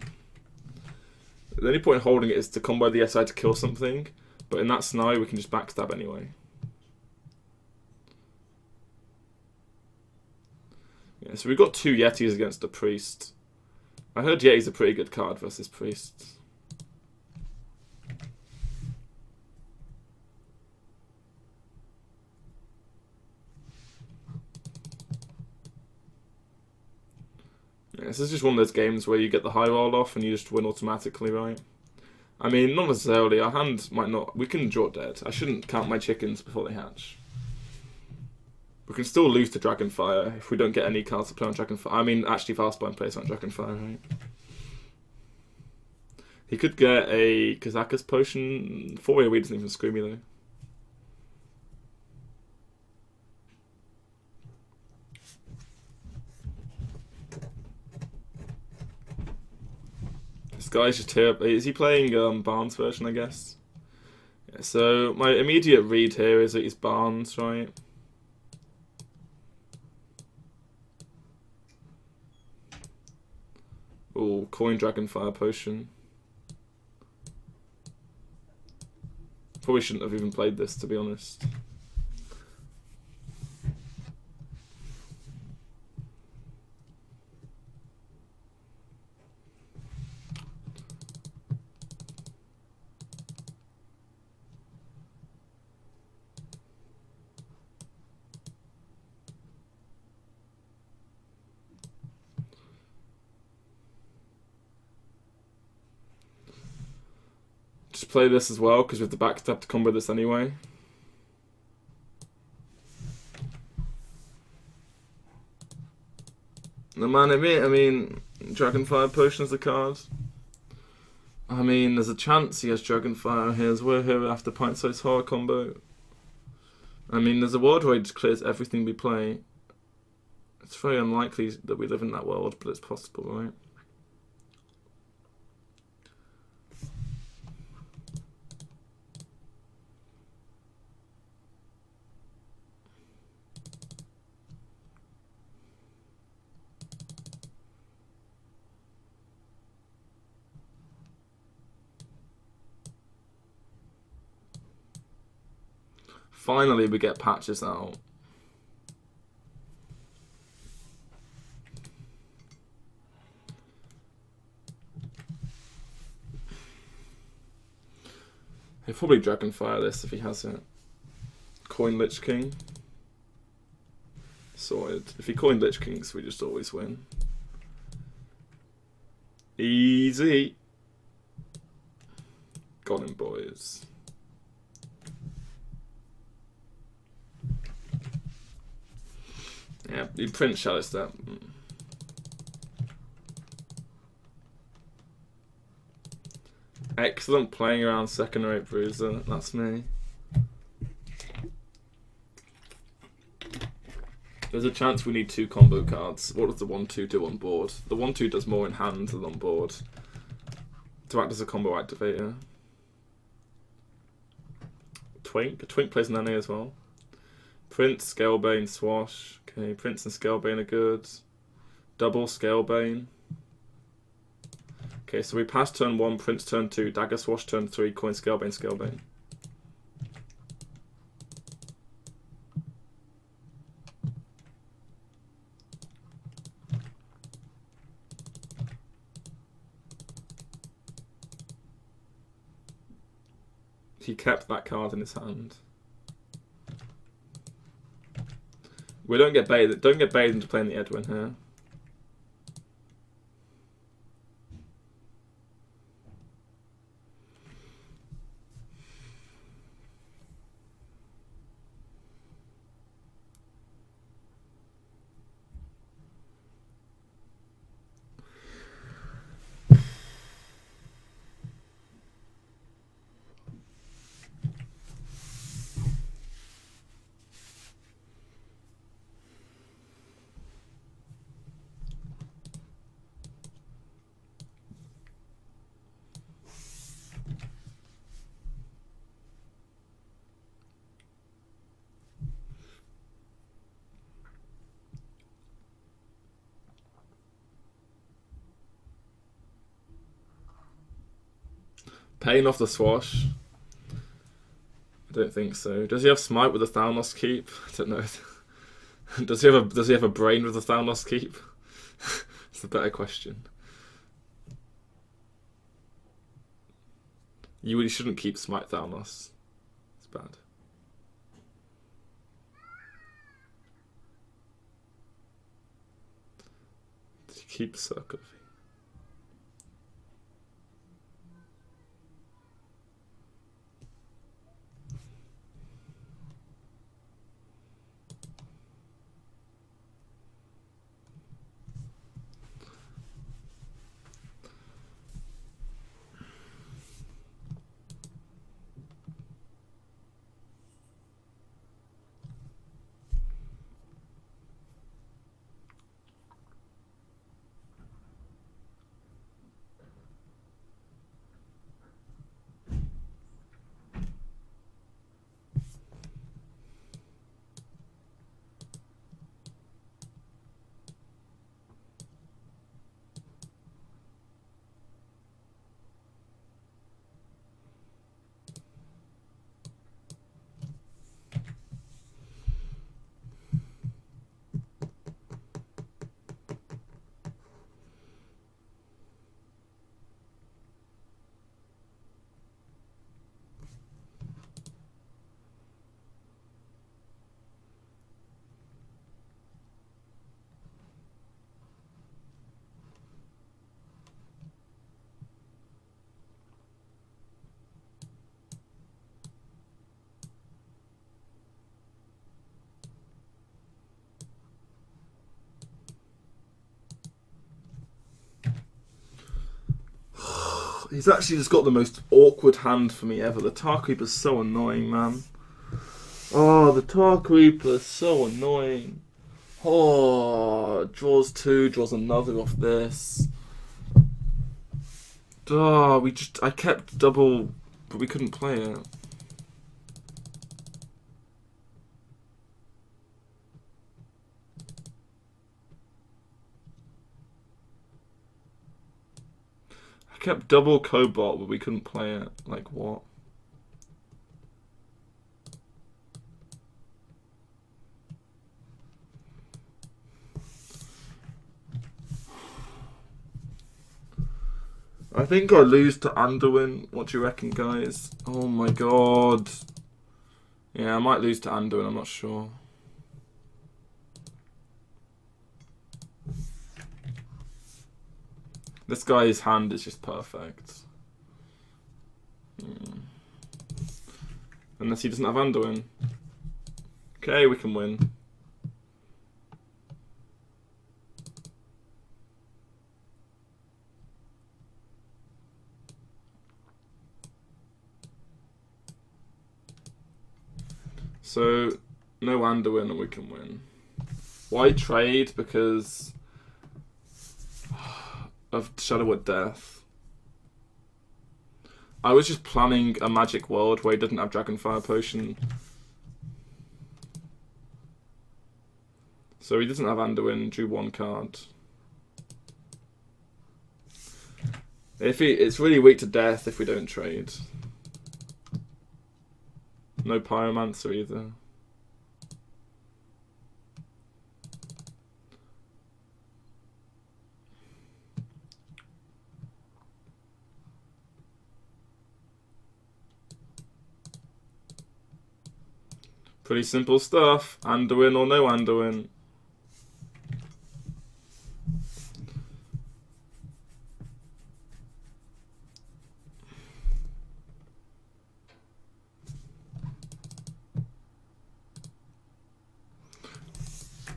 The only point in holding it is to combo the SI to kill something, but in that scenario, we can just backstab anyway. Yeah, so we've got 2 Yetis against a Priest. I heard Yeti's a pretty good card versus Priests. Yeah, this is just one of those games where you get the high roll off and you just win automatically, right? I mean, not necessarily. Our hand might not... We can draw dead. I shouldn't count my chickens before they hatch. We can still lose to Dragonfire if we don't get any cards to play on Dragonfire. I mean, actually, Fastbind plays on Dragonfire, right? He could get a Kazakus Potion. 4-way weed doesn't even screw me, though. This guy's just here. Is he playing Barnes version, I guess? Yeah, so my immediate read here is that he's Barnes, right? Oh, Coin Dragonfire Potion. Probably shouldn't have even played this, to be honest. Just play this as well, because we have the backstab to combo this anyway. No man, I mean, Dragonfire Potion is the card. I mean, there's a chance he has Dragonfire here as well here after Pint-Sized Horror combo. I mean, there's a world where he just clears everything we play. It's very unlikely that we live in that world, but it's possible, right? Finally, we get patches out. He'll probably Dragonfire this if he has it. Coin Lich King. Sorted. If he coined Lich Kings, we just always win. Easy. Got him, boys. Yeah, you print Shadow Step. Excellent playing around second rate bruiser. That's me. There's a chance we need 2 combo cards. What does the 1/2 do on board? The 1/2 does more in hand than on board. To act as a combo activator. Twink. Twink plays Nene as well. Prince, Scalebane, Swash. Okay, Prince and Scalebane are good. Double Scalebane. Okay, so we pass turn 1, Prince turn 2, Dagger Swash turn 3, Coin Scalebane, Scalebane. He kept that card in his hand. We don't get baited. Don't get baited into playing the Edwin here. Paying off the Swash. I don't think so. Does he have Smite with a Thalnos Keep? I don't know. Does he have a brain with a Thalnos Keep? It's a better question. You really shouldn't keep Smite Thalnos. It's bad. Does he keep Circle? He's actually just got the most awkward hand for me ever. The Tar Creeper's so annoying, man. Oh, the Tar Creeper's so annoying. Oh. Draws 2, draws another off this. Oh, I kept double, but we couldn't play it. I kept double Cobalt, but we couldn't play it. Like, what? I think I lose to Anduin. What do you reckon, guys? Oh my god. Yeah, I might lose to Anduin, I'm not sure. This guy's hand is just perfect. Unless he doesn't have Anduin. Okay, we can win. So, no Anduin and we can win. Why trade? Because of Shadowwood Death. I was just planning a Magic World where he didn't have Dragonfire Potion. So he doesn't have Anduin, drew 1 card. It's really weak to death if we don't trade. No Pyromancer either. Pretty simple stuff. Anduin or no Anduin.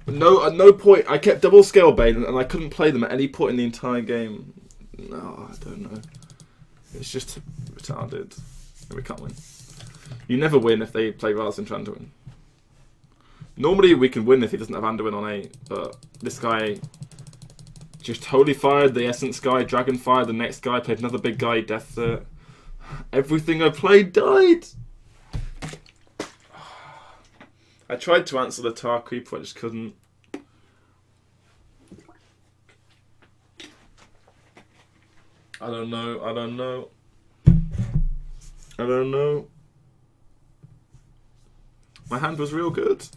No, at no point. I kept double Scalebane and I couldn't play them at any point in the entire game. No, I don't know. It's just retarded. We can't win. You never win if they play Raz into Anduin. Normally we can win if he doesn't have Anduin on 8, but this guy just totally fired the Essence guy, Dragon fired the next guy, played another big guy, deathed it. Everything I played died! I tried to answer the Tar Creeper, I just couldn't. I don't know. I don't know. My hand was real good.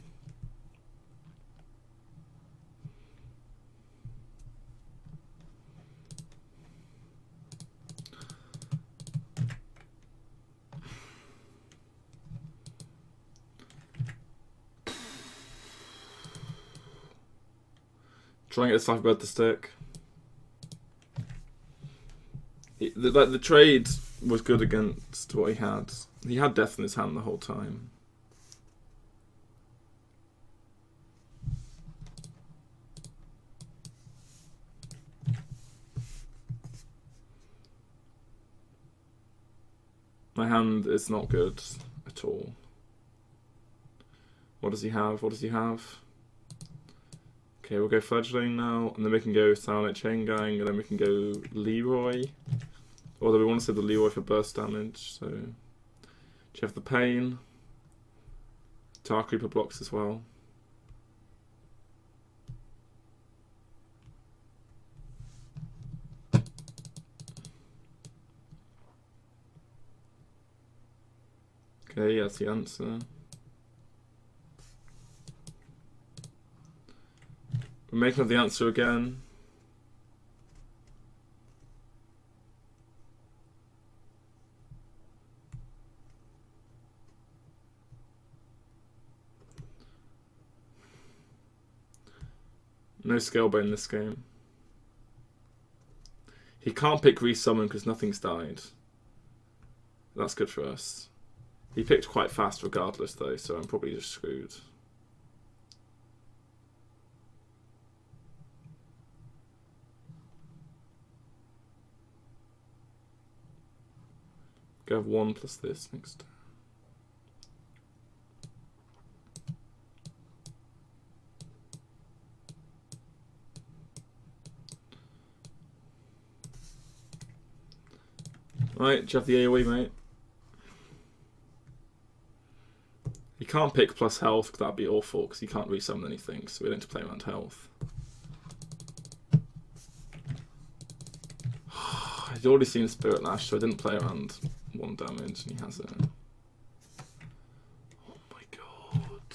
Try and get the Cypherbird to stick. The trade was good against what he had. He had death in his hand the whole time. My hand is not good at all. What does he have? What does he have? Okay, we'll go Fledgling now, and then we can go Silent Chain Gang, and then we can go Leroy. Although we want to save the Leroy for burst damage, so... Do you have the Pain? Tar Creeper blocks as well. Okay, that's the answer. We're making up the answer again. No Scalebane in this game. He can't pick Resummon because nothing's died. That's good for us. He picked quite fast regardless though, so I'm probably just screwed. Go have 1 plus this next. Right, do you have the AoE, mate? You can't pick plus health, because that'd be awful, because you can't resummon anything, so we don't have to play around health. He's already seen Spirit Lash, so I didn't play around 1 damage, and he has it. Oh my god.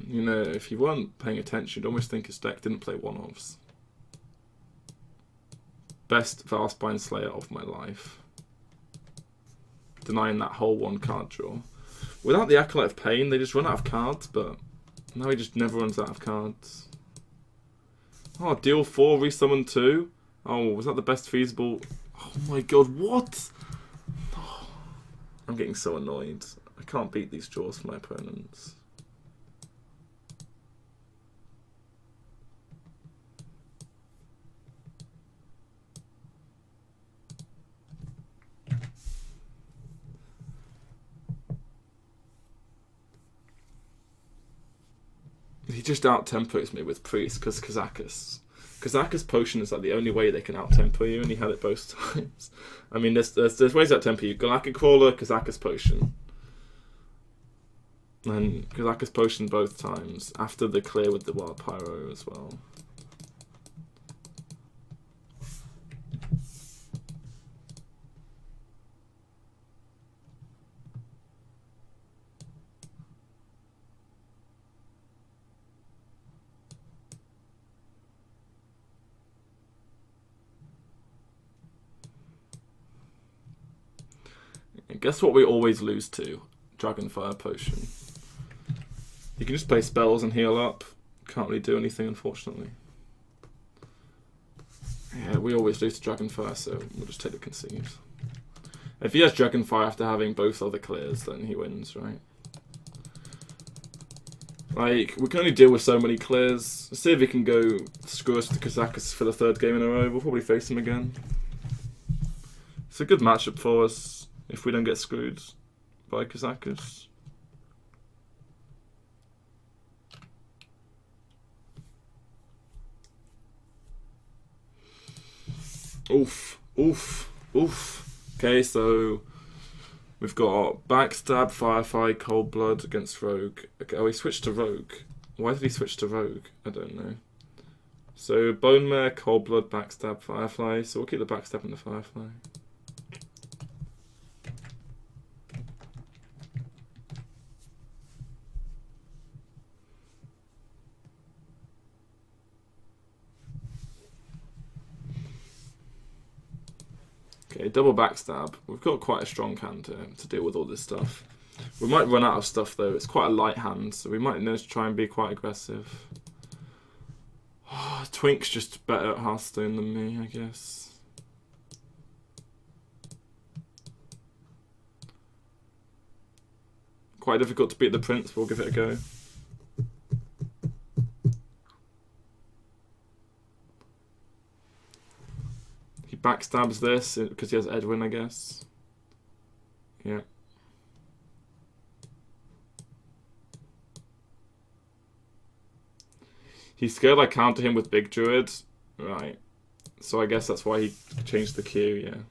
You know, if you weren't paying attention, you'd almost think his deck didn't play one-offs. Best Valspine Slayer of my life. Denying that whole 1-card draw. Without the Acolyte of Pain, they just run out of cards, but now he just never runs out of cards. Oh, deal 4, resummon 2? Oh, was that the best feasible? Oh my god, what? Oh, I'm getting so annoyed. I can't beat these draws for my opponents. He just out-tempos me with Priest because Kazakus. Kazakus Potion is like the only way they can out-tempo you, and he had it both times. I mean, there's ways to out-tempo you. Galactic Crawler, Kazakus Potion. And Kazakus Potion both times, after the clear with the Wild Pyro as well. Guess what we always lose to? Dragonfire Potion. You can just play spells and heal up. Can't really do anything, unfortunately. Yeah, we always lose to Dragonfire, so we'll just take the concede. If he has Dragonfire after having both other clears, then he wins, right? Like, we can only deal with so many clears. Let's see if he can go screw us to Kazakus for the 3rd game in a row. We'll probably face him again. It's a good matchup for us. If we don't get screwed by Kazakus. Oof, oof, oof. Okay, so we've got Backstab, Firefly, Cold Blood against Rogue. Okay, oh, he switched to Rogue. Why did he switch to Rogue? I don't know. So Bone Mare, Cold Blood, Backstab, Firefly. So we'll keep the Backstab and the Firefly. Okay, double Backstab. We've got quite a strong hand to deal with all this stuff. We might run out of stuff though. It's quite a light hand, so we might need to try and be quite aggressive. Oh, Twink's just better at Hearthstone than me, I guess. Quite difficult to beat the Prince, but we'll give it a go. Backstabs this because he has Edwin, I guess. Yeah. He's scared I counter him with Big Druid. Right. So I guess that's why he changed the queue, yeah.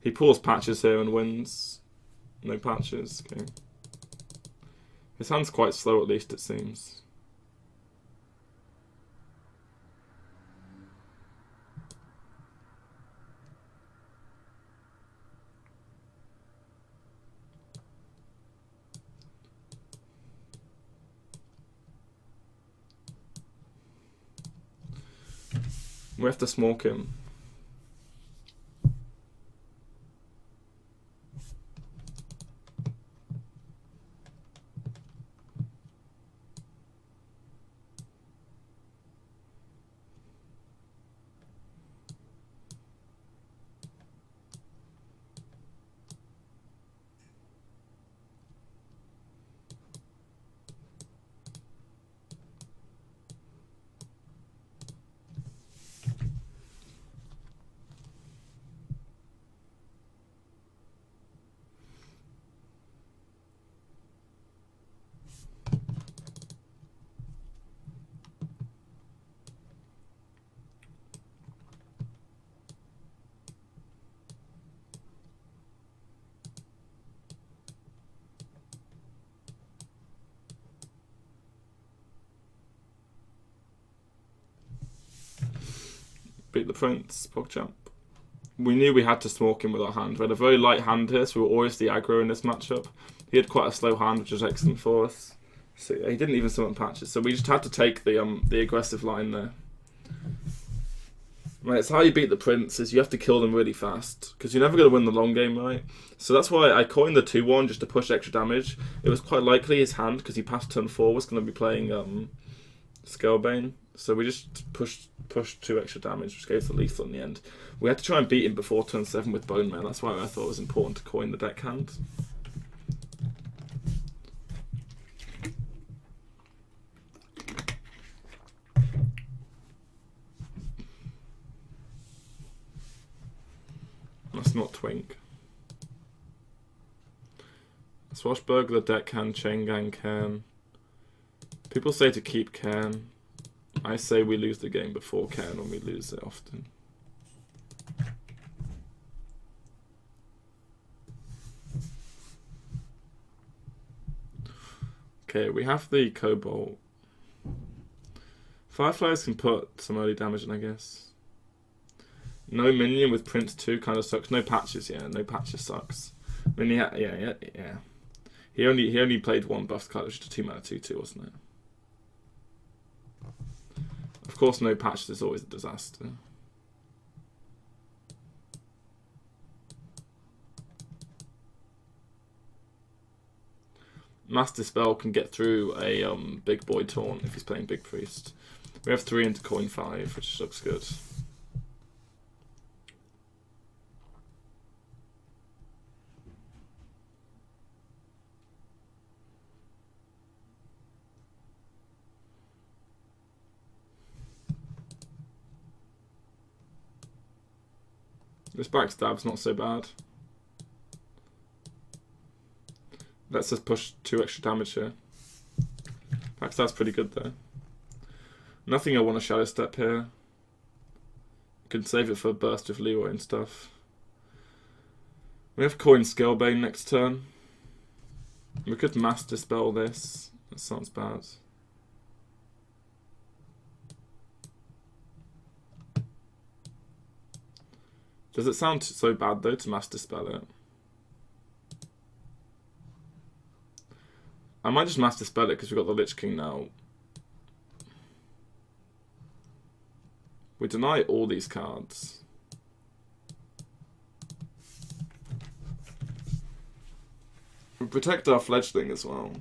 He pulls patches here and wins. No patches, okay. His hand's quite slow at least, it seems. We have to smoke him. Beat the Prince, PogChamp. We knew we had to smoke him with our hand. We had a very light hand here, so we were always the aggro in this matchup. He had quite a slow hand, which was excellent for us. So yeah, he didn't even summon patches, so we just had to take the aggressive line there. Right, it's how you beat the Prince, is you have to kill them really fast, because you're never going to win the long game, right? So that's why I coined the 2-1 just to push extra damage. It was quite likely his hand, because he passed turn 4, was going to be playing Scalebane. So we just pushed 2 extra damage, which gave the lethal in the end. We had to try and beat him before turn 7 with Bone Mail. That's why I thought it was important to coin the deck hand. That's not Twink. Swashbuckler, Deckhand, Chaingang, Cairn. People say to keep Cairn. I say we lose the game before Cairn when we lose it often. Okay, we have the Cobalt. Fireflies can put some early damage in, I guess. No minion with Prince 2 kind of sucks. No patches, yeah. No patches sucks. I mean, yeah. He only played 1 buff card, which was a 2-mana 2/2, wasn't it? Of course, no patches is always a disaster. Mass Dispel can get through a big boy taunt if he's playing Big Priest. We have 3 into coin 5, which looks good. This backstab's not so bad. Let's just push 2 extra damage here. Backstab's pretty good though. Nothing I want to Shadow Step here. Can save it for a burst with Leroy and stuff. We have coin Scalebane next turn. We could Mass Dispel this. That sounds bad. Does it sound so bad though to Mass Dispel it? I might just Mass Dispel it because we've got the Lich King now. We deny all these cards. We protect our fledgling as well.